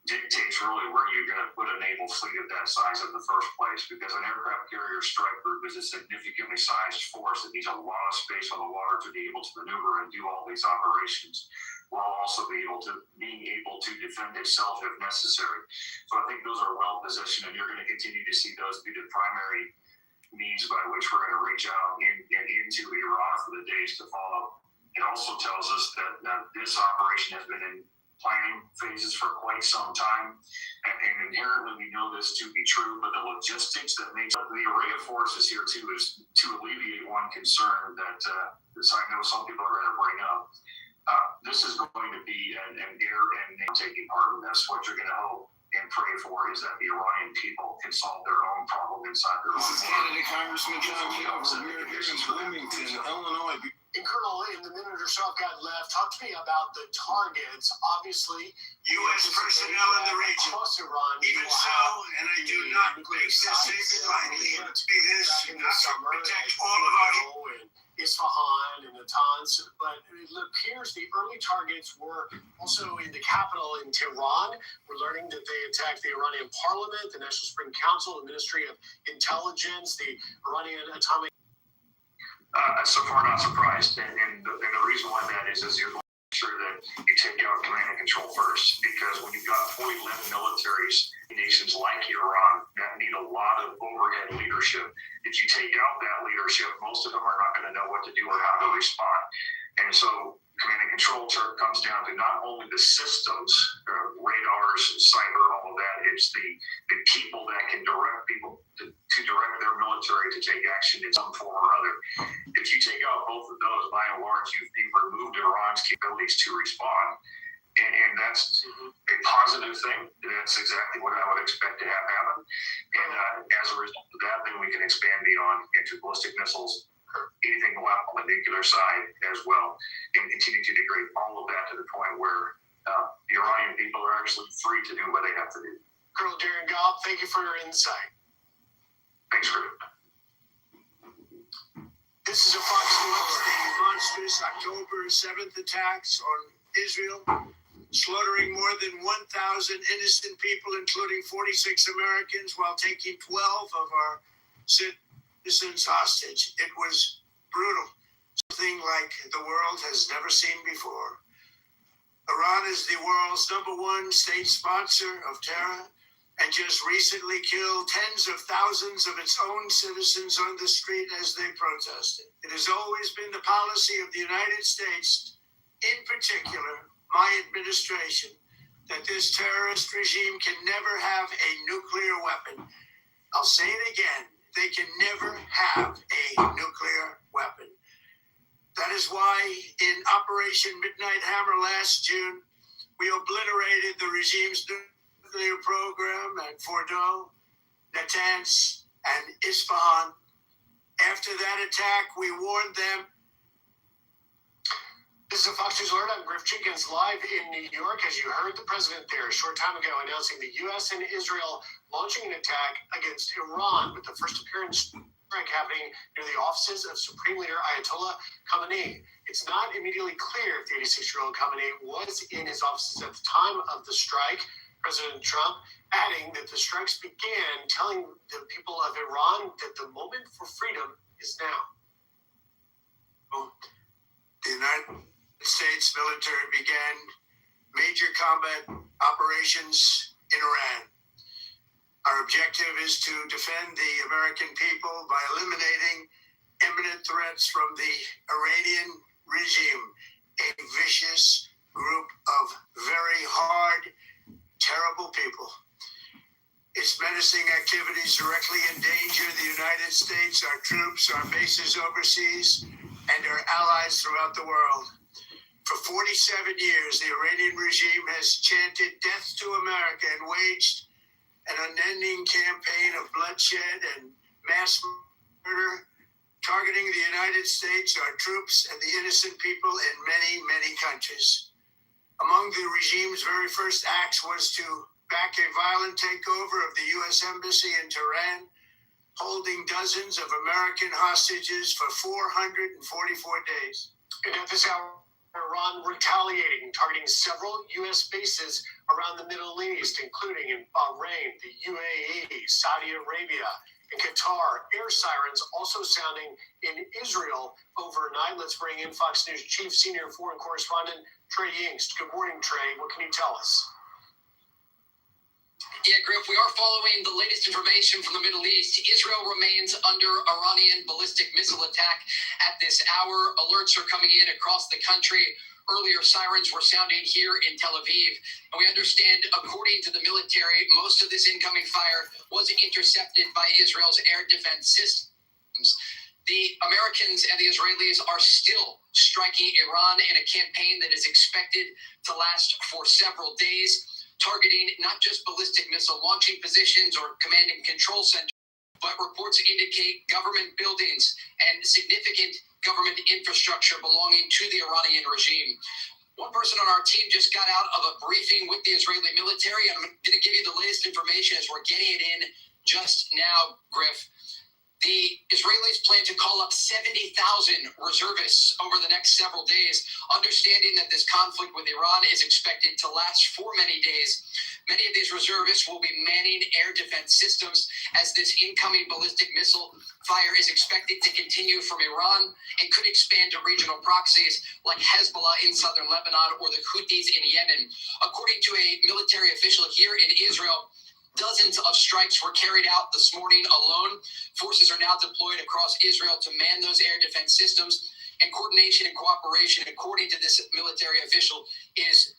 dictates really where you're going to put a naval fleet of that size in the first place, because an aircraft carrier strike group is a significantly sized force that needs a lot of space on the water to be able to maneuver and do all these operations, while also being able to defend itself if necessary. So I think those are well positioned, and you're going to continue to see those be the primary means by which we're going to reach out and into Iran for the days to follow. It also tells us that this operation has been in planning phases for quite some time, and inherently we know this to be true, but the logistics that makes the array of forces here too is to alleviate one concern that I know some people are going to bring up. This is going to be an air and taking part in this. What you're going to hope and pray for is that the Iranian people can solve their own problem inside their own. This is candidate Congressman John Kitover. We're here in Bloomington, Illinois. And Colonel, in the minute or so I've got left, talk to me about the targets. Obviously, U.S. personnel in the region. Across Iran, even so, and I do not make this statement lightly, and say this not to protect all of our Isfahan and Natanz, but it appears the early targets were also in the capital in Tehran. We're learning that they attacked the Iranian parliament, the National Spring Council, the Ministry of Intelligence, the Iranian Atomic. So far, not surprised, and the reason why that is you're going to make sure that you take out command and control first, because when you've got fully led militaries in nations like Iran that need a lot of overhead leadership, if you take out that leadership, most of them are not going to know what to do or how to respond. And so command and control comes down to not only the systems, radars, cyber, all of that, it's the people that can direct people to direct their military to take action in some form or other. If you take out both of those, by and large, you've removed Iran's capabilities to respond. And that's a positive thing. That's exactly what I would expect to have happen. And as a result of that, then we can expand beyond into ballistic missiles, anything going on the nuclear side as well, and continue to degrade all of that to the point where the Iranian people are actually free to do what they have to do. Colonel Darren Gobb, thank you for your insight. Thanks, Ruth. This is a Fox News. The monstrous October 7th attacks on Israel, slaughtering more than 1,000 innocent people, including 46 Americans, while taking 12 of our citizens hostage. It was brutal, something like the world has never seen before. Iran is the world's #1 state sponsor of terror, and just recently killed tens of thousands of its own citizens on the street as they protested. It has always been the policy of the United States, in particular my administration, that this terrorist regime can never have a nuclear weapon. I'll say it again, they can never have a nuclear weapon. That is why in Operation Midnight Hammer last June, we obliterated the regime's nuclear program at Fordow, Natanz, and Isfahan. After that attack, we warned them. This is a Fox News Alert. I'm Griff Jenkins, live in New York. As you heard, the president there a short time ago announcing the U.S. and Israel launching an attack against Iran, with the first appearance happening near the offices of Supreme Leader Ayatollah Khamenei. It's not immediately clear if the 86-year-old Khamenei was in his offices at the time of the strike. President Trump adding that the strikes began, telling the people of Iran that the moment for freedom is now. The United States military began major combat operations in Iran. Our objective is to defend the American people by eliminating imminent threats from the Iranian regime, a vicious group of very hard, terrible people. Its menacing activities directly endanger the United States, our troops, our bases overseas, and our allies throughout the world. For 47 years, the Iranian regime has chanted death to America and waged an unending campaign of bloodshed and mass murder targeting the United States, our troops, and the innocent people in many, many countries. Among the regime's very first acts was to back a violent takeover of the U.S. Embassy in Tehran, holding dozens of American hostages for 444 days. And at this hour, Iran retaliating, targeting several U.S. bases around the Middle East, including in Bahrain, the UAE, Saudi Arabia, and Qatar. Air sirens also sounding in Israel overnight. Let's bring in Fox News Chief Senior Foreign Correspondent Trey Yingst. Good morning, Trey. What can you tell us? Yeah, Griff, we are following the latest information from the Middle East. Israel remains under Iranian ballistic missile attack at this hour. Alerts are coming in across the country. Earlier, sirens were sounding here in Tel Aviv. And we understand, according to the military, most of this incoming fire was intercepted by Israel's air defense systems. The Americans and the Israelis are still striking Iran in a campaign that is expected to last for several days, targeting not just ballistic missile launching positions or command and control centers, but reports indicate government buildings and significant government infrastructure belonging to the Iranian regime. One person on our team just got out of a briefing with the Israeli military. I'm going to give you the latest information as we're getting it in just now, Griff. The Israelis plan to call up 70,000 reservists over the next several days, understanding that this conflict with Iran is expected to last for many days. Many of these reservists will be manning air defense systems as this incoming ballistic missile fire is expected to continue from Iran and could expand to regional proxies like Hezbollah in southern Lebanon or the Houthis in Yemen. According to a military official here in Israel, dozens of strikes were carried out this morning alone. Forces are now deployed across Israel to man those air defense systems, and coordination and cooperation, according to this military official, is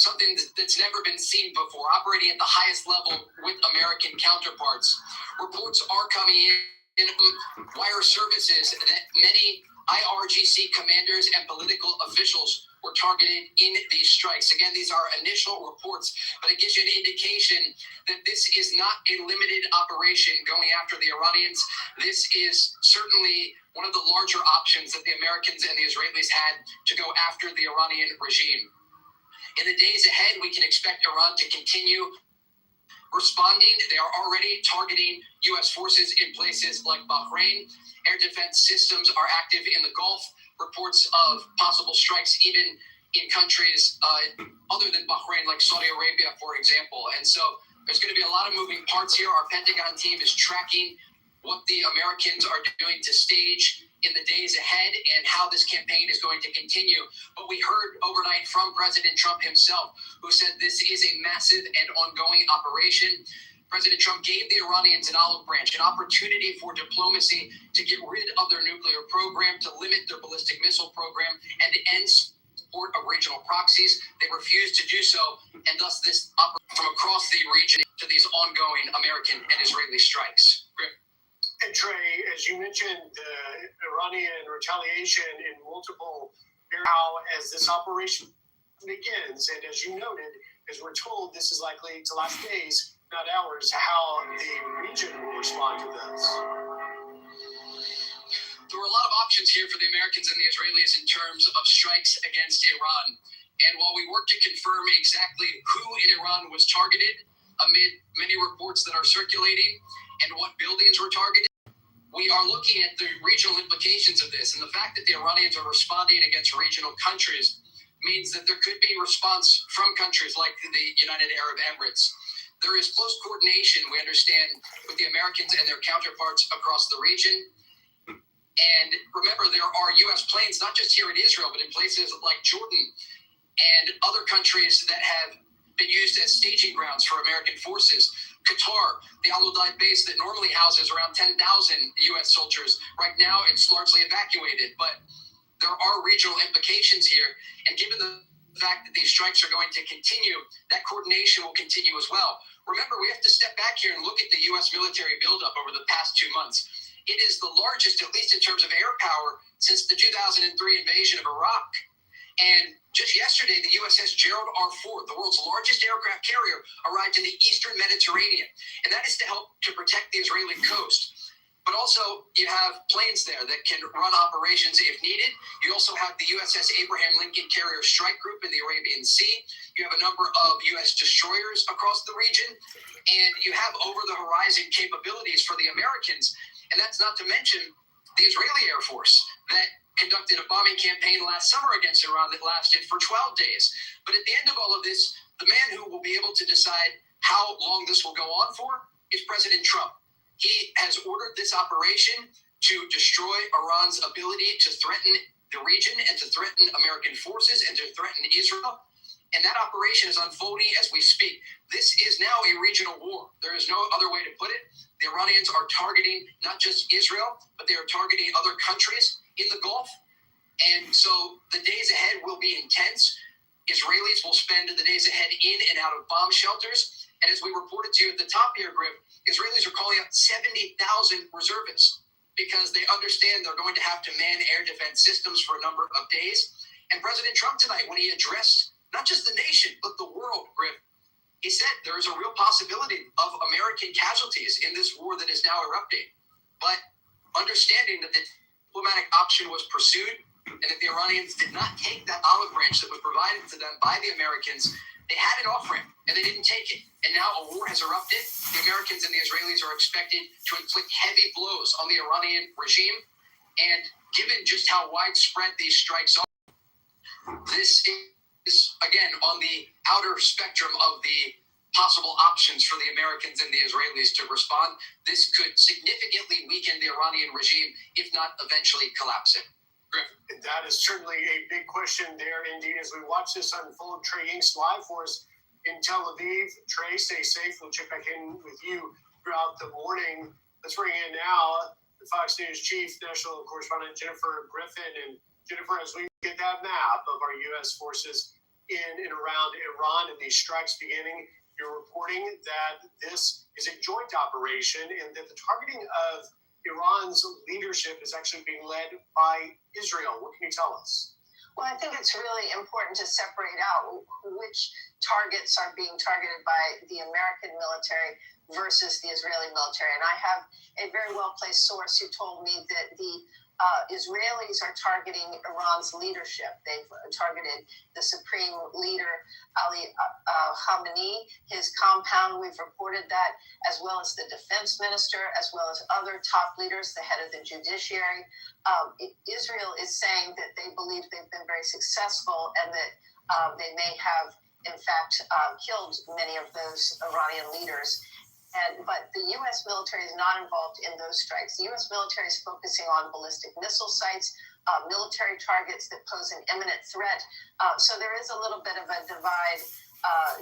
something that's never been seen before, operating at the highest level with American counterparts. Reports are coming in wire services that many IRGC commanders and political officials were targeted in these strikes. Again, these are initial reports, but it gives you an indication that this is not a limited operation going after the Iranians. This is certainly one of the larger options that the Americans and the Israelis had to go after the Iranian regime. In the days ahead, we can expect Iran to continue responding. They are already targeting U.S. forces in places like Bahrain. Air defense systems are active in the Gulf. Reports of possible strikes even in countries other than Bahrain, like Saudi Arabia, for example. And so there's going to be a lot of moving parts here. Our Pentagon team is tracking what the Americans are doing to stage in the days ahead and how this campaign is going to continue. But we heard overnight from President Trump himself, who said this is a massive and ongoing operation. President Trump gave the Iranians an olive branch, an opportunity for diplomacy to get rid of their nuclear program, to limit their ballistic missile program, and to end support of regional proxies. They refused to do so, and thus this from across the region to these ongoing American and Israeli strikes. And Trey, as you mentioned, the Iranian retaliation in multiple areas as this operation begins, and as you noted, as we're told, this is likely to last days, not hours, how the region will respond to this. There were a lot of options here for the Americans and the Israelis in terms of strikes against Iran. And while we work to confirm exactly who in Iran was targeted amid many reports that are circulating and what buildings were targeted, we are looking at the regional implications of this. And the fact that the Iranians are responding against regional countries means that there could be response from countries like the United Arab Emirates. There is close coordination, we understand, with the Americans and their counterparts across the region. And remember, there are U.S. planes, not just here in Israel, but in places like Jordan and other countries that have been used as staging grounds for American forces. Qatar, the Al Udeid base that normally houses around 10,000 U.S. soldiers. Right now, it's largely evacuated, but there are regional implications here. And given the fact that these strikes are going to continue, that coordination will continue as well. Remember, we have to step back here and look at the U.S. military buildup over the past 2 months. It is the largest, at least in terms of air power, since the 2003 invasion of Iraq. And just yesterday, the USS Gerald R. Ford, the world's largest aircraft carrier, arrived in the eastern Mediterranean. And that is to help to protect the Israeli coast. But also, you have planes there that can run operations if needed. You also have the USS Abraham Lincoln Carrier Strike Group in the Arabian Sea. You have a number of U.S. destroyers across the region. And you have over-the-horizon capabilities for the Americans. And that's not to mention the Israeli Air Force that conducted a bombing campaign last summer against Iran that lasted for 12 days. But at the end of all of this, the man who will be able to decide how long this will go on for is President Trump. He has ordered this operation to destroy Iran's ability to threaten the region and to threaten American forces and to threaten Israel. And that operation is unfolding as we speak. This is now a regional war. There is no other way to put it. The Iranians are targeting not just Israel, but they are targeting other countries in the Gulf. And so the days ahead will be intense. Israelis will spend the days ahead in and out of bomb shelters. And as we reported to you at the top here, Griff, Israelis are calling out 70,000 reservists because they understand they're going to have to man air defense systems for a number of days. And President Trump tonight, when he addressed not just the nation, but the world, Griff, he said there is a real possibility of American casualties in this war that is now erupting. But understanding that the diplomatic option was pursued and that the Iranians did not take that olive branch that was provided to them by the Americans, they had an off-ramp and they didn't take it. And now a war has erupted. The Americans and the Israelis are expected to inflict heavy blows on the Iranian regime. And given just how widespread these strikes are, this is, again, on the outer spectrum of the possible options for the Americans and the Israelis to respond. This could significantly weaken the Iranian regime, if not eventually collapse it. And that is certainly a big question there, indeed, as we watch this unfold. Trey Ying's live for us in Tel Aviv. Trey, stay safe. We'll check back in with you throughout the morning. Let's bring in now the Fox News chief national correspondent Jennifer Griffin. And Jennifer, as we get that map of our U.S. forces in and around Iran and these strikes beginning, you're reporting that this is a joint operation and that the targeting of Iran's leadership is actually being led by Israel. What can you tell us? Well, I think it's really important to separate out which targets are being targeted by the American military versus the Israeli military. And I have a very well-placed source who told me that the Israelis are targeting Iran's leadership. They've targeted the supreme leader, Ali Khamenei, his compound. We've reported that, as well as the defense minister, as well as other top leaders, the head of the judiciary. Israel is saying that they believe they've been very successful and that they may have, in fact, killed many of those Iranian leaders. But the U.S. military is not involved in those strikes. The U.S. military is focusing on ballistic missile sites, military targets that pose an imminent threat. So there is a little bit of a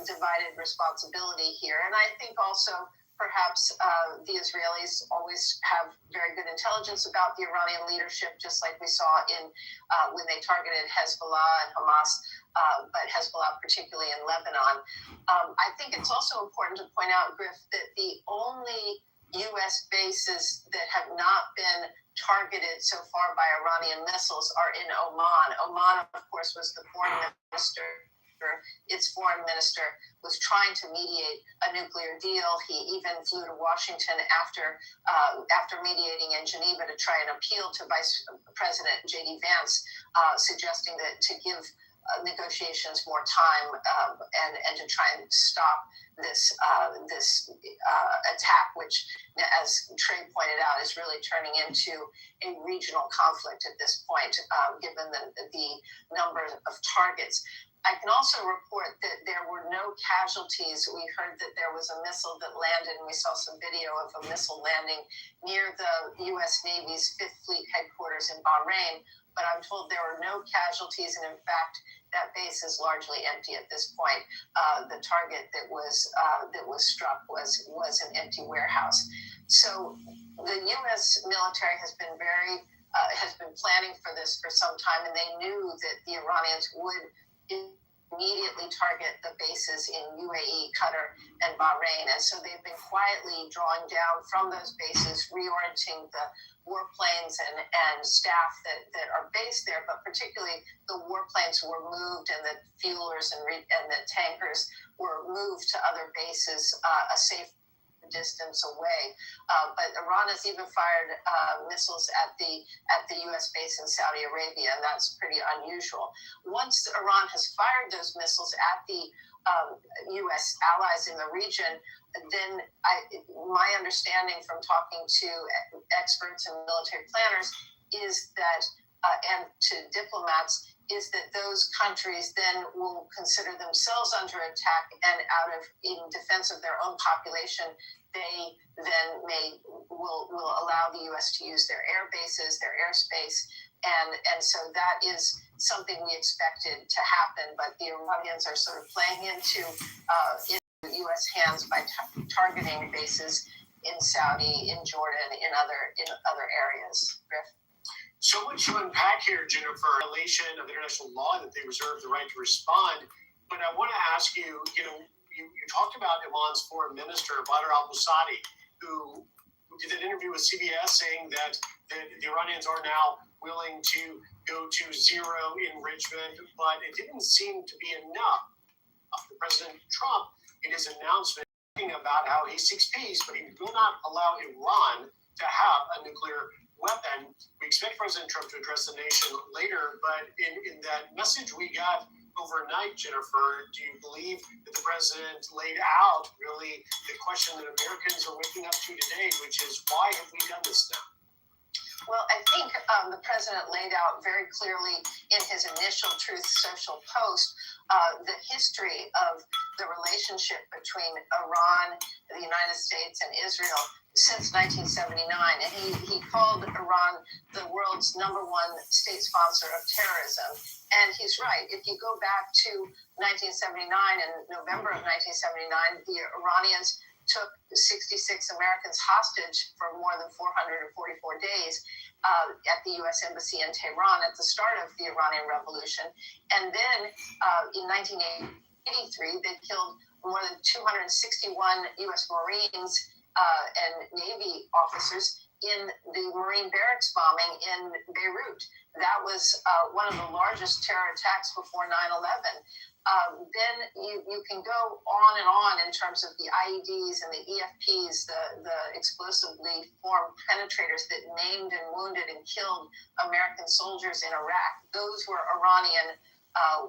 divided responsibility here. And I think also perhaps the Israelis always have very good intelligence about the Iranian leadership, just like we saw in when they targeted Hezbollah and Hamas, but Hezbollah particularly in Lebanon. I think it's also important to point out, Griff, that the only U.S. bases that have not been targeted so far by Iranian missiles are in Oman. Oman, of course, was the foreign minister. Its foreign minister was trying to mediate a nuclear deal. He even flew to Washington after mediating in Geneva to try and appeal to Vice President J.D. Vance, suggesting that to give negotiations more time and to try and stop this attack, which, as Trey pointed out, is really turning into a regional conflict at this point, given the number of targets. I can also report that there were no casualties. We heard that there was a missile that landed, and we saw some video of a missile landing near the U.S. Navy's 5th Fleet headquarters in Bahrain, but I'm told there were no casualties, and in fact, that base is largely empty at this point. The target that was struck was an empty warehouse. So the U.S. military has been planning for this for some time, and they knew that the Iranians would immediately target the bases in UAE, Qatar, and Bahrain. And so they've been quietly drawing down from those bases, reorienting the warplanes and staff that are based there, but particularly the warplanes were moved and the fuelers and the tankers were moved to other bases a safe distance away. But Iran has even fired missiles at the U.S. base in Saudi Arabia, and that's pretty unusual. Once Iran has fired those missiles at the U.S. allies in the region, then my understanding from talking to experts and military planners is that, and to diplomats, is that those countries then will consider themselves under attack, and in defense of their own population, they then will allow the U.S. to use their air bases, their airspace, and so that is something we expected to happen. But the Iranians are sort of playing into U.S. hands by targeting bases in Saudi, in Jordan, in other areas. Griff? So much to unpack here, Jennifer. Violation of international law that they reserve the right to respond. But I want to ask you, you talked about Iran's foreign minister, Badr al-Busadi, who did an interview with CBS saying that the Iranians are now willing to go to zero enrichment, but it didn't seem to be enough. President Trump, in his announcement, talking about how he seeks peace, but he will not allow Iran to have a nuclear weapon. We expect President Trump to address the nation later, but in that message we got overnight, Jennifer, do you believe that the president laid out really the question that Americans are waking up to today, which is, why have we done this now? Well, I think the president laid out very clearly in his initial Truth Social post the history of the relationship between Iran, the United States, and Israel since 1979. And he called Iran the world's #1 state sponsor of terrorism. And he's right. If you go back to 1979, in November of 1979, the Iranians took 66 Americans hostage for more than 444 days at the U.S. Embassy in Tehran at the start of the Iranian Revolution. And then in 1983, they killed more than 261 U.S. Marines and Navy officers in the Marine barracks bombing in Beirut. That was one of the largest terror attacks before 9/11. Then you can go on in terms of the IEDs and the EFPs, the explosively formed penetrators that maimed and wounded and killed American soldiers in Iraq. Those were Iranian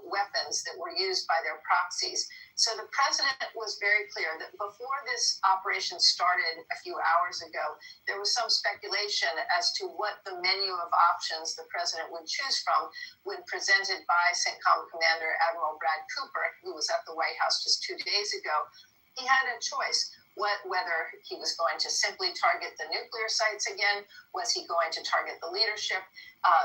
weapons that were used by their proxies. So the president was very clear that before this operation started a few hours ago, there was some speculation as to what the menu of options the president would choose from when presented by CENTCOM Commander Admiral Brad Cooper, who was at the White House just 2 days ago. He had a choice. Whether he was going to simply target the nuclear sites again, was he going to target the leadership,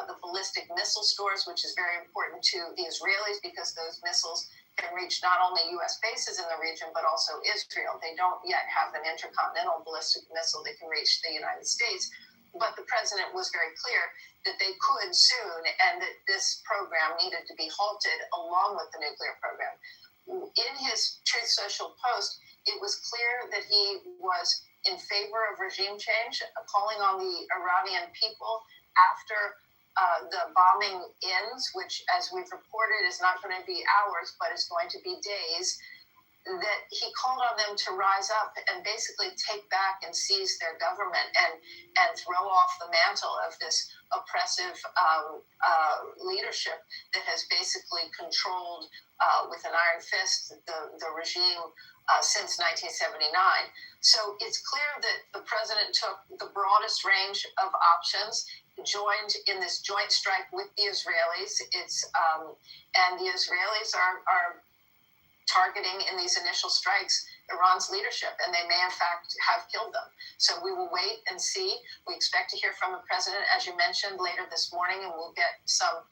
the ballistic missile stores, which is very important to the Israelis because those missiles can reach not only U.S. bases in the region, but also Israel. They don't yet have an intercontinental ballistic missile that can reach the United States. But the president was very clear that they could soon, and that this program needed to be halted along with the nuclear program. In his Truth Social post, it was clear that he was in favor of regime change, calling on the Iranian people after the bombing ends, which, as we've reported, is not going to be hours, but is going to be days, that he called on them to rise up and basically take back and seize their government and throw off the mantle of this oppressive leadership that has basically controlled with an iron fist the regime since 1979. So it's clear that the president took the broadest range of options, joined in this joint strike with the Israelis. And the Israelis are targeting in these initial strikes Iran's leadership, and they may in fact have killed them. So we will wait and see. We expect to hear from the president, as you mentioned, later this morning, and we'll get some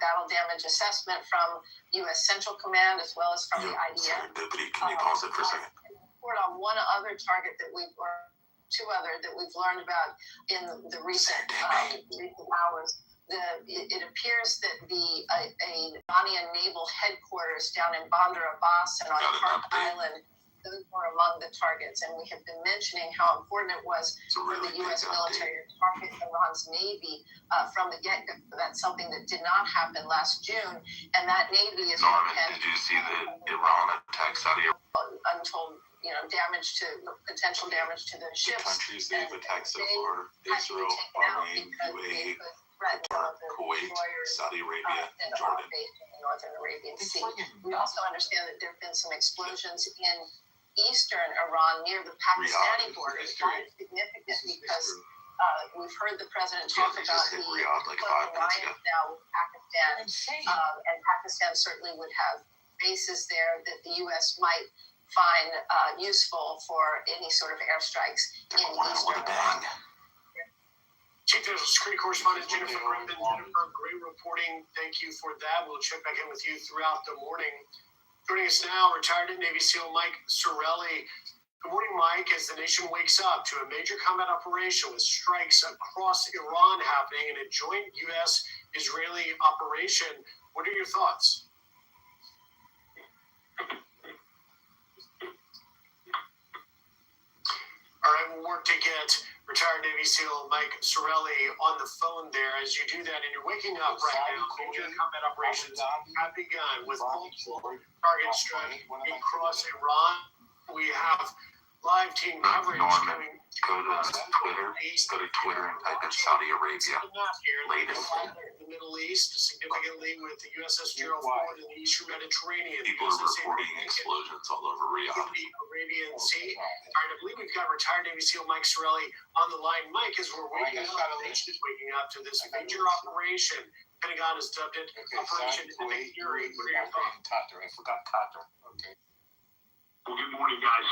battle damage assessment from U.S. Central Command as well as from the IDF. Can you pause it for a second? Report on one other target that two other that we've learned about in the recent hours. it appears that a Iranian naval headquarters down in Bandar Abbas and on Park Island, those were among the targets. And we have been mentioning how important it was for the U.S. military to target Iran's Navy from the get-go. That's something that did not happen last June. And that Navy is... Norman, did you see that Iran attacked Saudi Arabia? Untold, potential damage to the ships. The countries they've attacked so far: Israel, Bahrain, UAE, Kuwait, Saudi Arabia, and Jordan. Based in the Northern Arabian Sea. We also understand that there have been some explosions in eastern Iran near the Pakistani border. That is significant because we've heard the president talk about the alliance now with Pakistan, and Pakistan certainly would have bases there that the U.S. might find useful for any sort of airstrikes in eastern Iran. Chief National Security Correspondent Jennifer Grimbin. Jennifer, great reporting. Thank you for that. We'll check back in with you throughout the morning. Joining us now, retired Navy SEAL Mike Sorelli. Good morning, Mike. As the nation wakes up to a major combat operation with strikes across Iran happening in a joint U.S.-Israeli operation, what are your thoughts? All right, we'll work to get retired Navy SEAL Mike Sorelli on the phone there. As you do that, and you're waking up right now, major combat operations have begun with multiple targets struck across Iran. We have live team coverage coming. Go to Twitter and type in Saudi Arabia. Latest. The Middle East, significantly with the USS Gerald Ford in the Eastern Mediterranean. People are reporting explosions all over Riyadh. The Arabian Sea. All right, I believe we've got retired Navy SEAL Mike Sorelli on the line. Mike, as we're waking up, the nation is waking up to this major operation. Pentagon has dubbed it Operation Epic Fury. What are your thoughts? I forgot Qatar. Okay. Well, good morning, guys.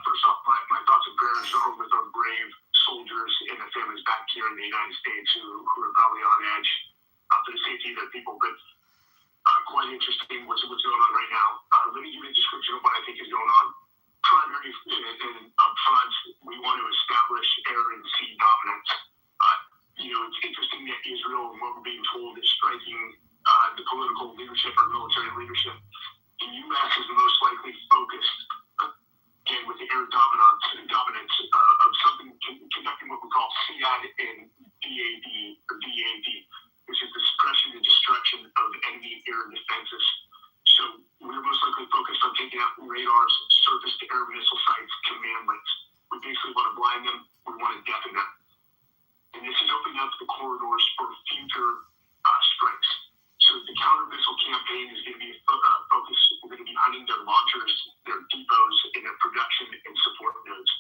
First off, my thoughts and prayers are with our brave soldiers and their families back here in the United States who are probably on edge for the safety of their people. But quite interesting what's going on right now. Let me give you a description of what I think is going on. Primary and up front, we want to establish air and sea dominance. It's interesting that Israel and what we're being told is striking the political leadership or military leadership. The U.S. is most likely focused, again, with the air dominance of something conducting what we call CIAD and DAD, which is the suppression and destruction of enemy air defenses. So we're most likely focused on taking out radars, surface-to-air missile sites, command links. We basically want to blind them. We want to deafen them. And this is opening up the corridors for future strikes. So the counter-missile campaign is going to be focus. We're going to be hunting their launchers, their depots, and their production and support nodes.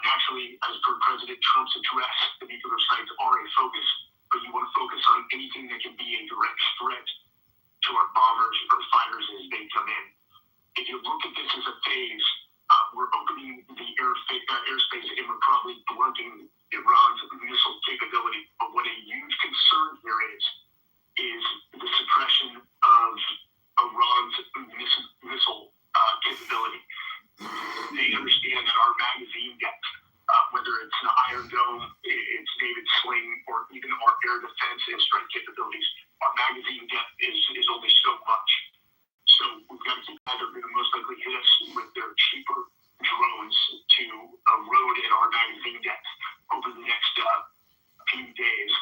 Naturally, as per President Trump's address, the nuclear sites are a focus, but you want to focus on anything that can be a direct threat to our bombers or fighters as they come in. If you look at this as a phase, we're opening the airspace and we're probably blunting Iran's missile capability. But what a huge concern here is the suppression of Iran's missile capability. They understand that our magazine depth, whether it's an Iron Dome, it's David Sling, or even our air defense and strike capabilities, our magazine depth is only so much. So we've got to keep that. They're going to most likely hit us with their cheaper drones to erode in our magazine depth over the next few days.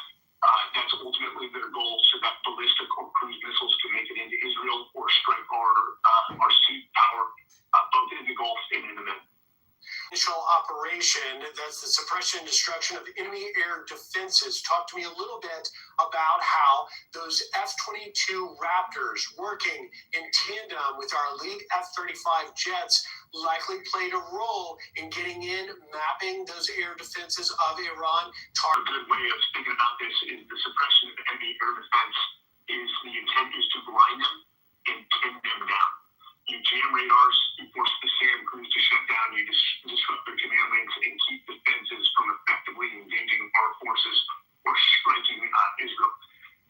That's ultimately their goal, so that ballistic or cruise missiles can make it into Israel or strike our sea power, both in the Gulf and in the Med. Initial operation, that's the suppression and destruction of enemy air defenses. Talk to me a little bit about how those F-22 Raptors working in tandem with our elite F-35 jets likely played a role in getting in, mapping those air defenses of Iran. A good way of thinking about this is the suppression of enemy air defense the intent is to blind them and pin them down. You jam radars, you force the SAM crews to shut down, you disrupt their command links and keep defenses from effectively engaging our forces or striking Israel.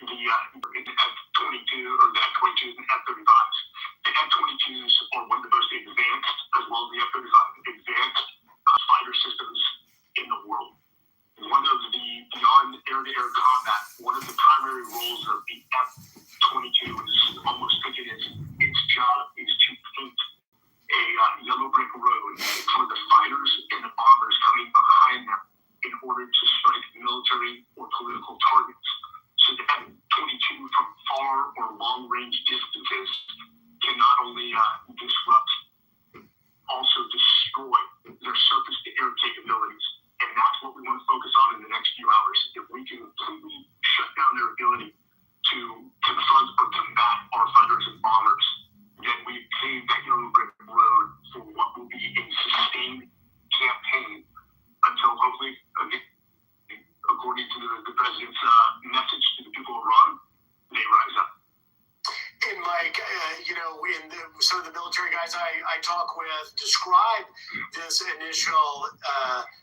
The F-22 or the F-22s and F-35s. The F-22s are one of the most advanced, as well as the F-35, advanced fighter systems in the world. One of the beyond air-to-air combat, one of the primary long-range distances can not only disrupt, also destroy their surface-to-air capabilities. And that's what we want to focus on in the next few hours. If we can completely shut down their ability to confront or combat our fighters and bombers, then we've paved that young brick road for what will be a sustained campaign until hopefully, according to the president's message to the people of Iran, they rise up. And Mike, some of the military guys I talk with describe this initial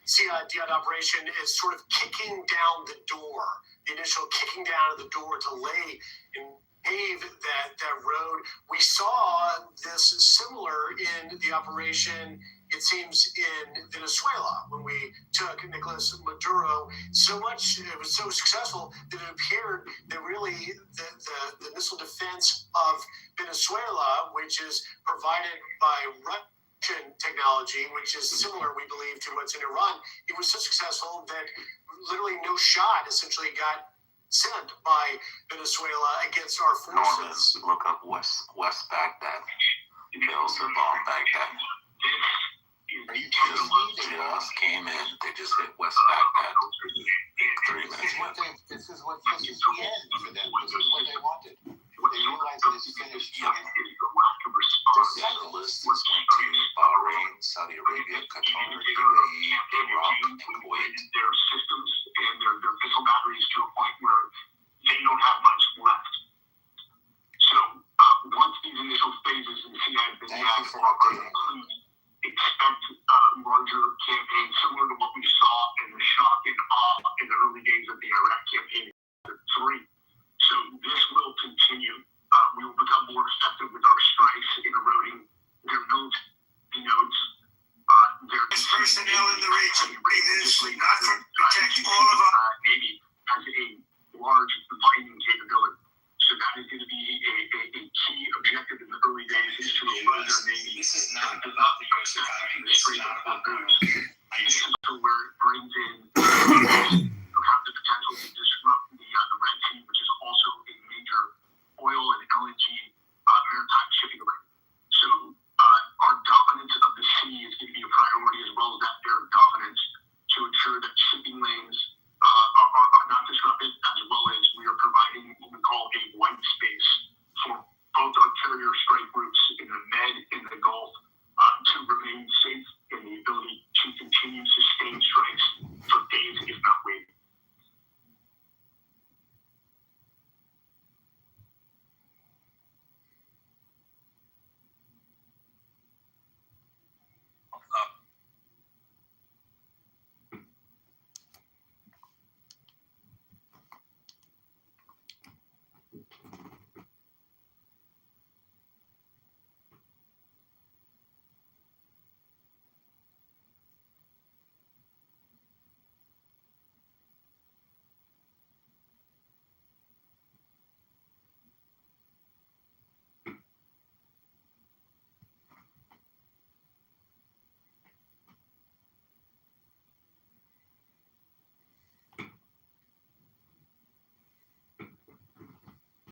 CID operation as sort of kicking down the door, the initial kicking down of the door to lay and pave that road. We saw this similar in the operation, it seems, in Venezuela when we took Nicolas Maduro. So much, it was so successful that it appeared that really the missile defense of Venezuela, which is provided by Russian technology, which is similar, we believe, to what's in Iran, it was so successful that literally no shot essentially got sent by Venezuela against our forces. Norman, look up West Baghdad. They also bombed Baghdad. Are you kidding me? Just came in. They just hit West Baghdad 3 minutes ago. This is the end for them. This is what they wanted. They realized that it's finished. Yeah, the list is going to Bahrain, Saudi Arabia, Qatar, UAE, Iraq, and Kuwait. Their systems and their missile batteries to a point where they don't have much left. So once these initial phases in CID are complete,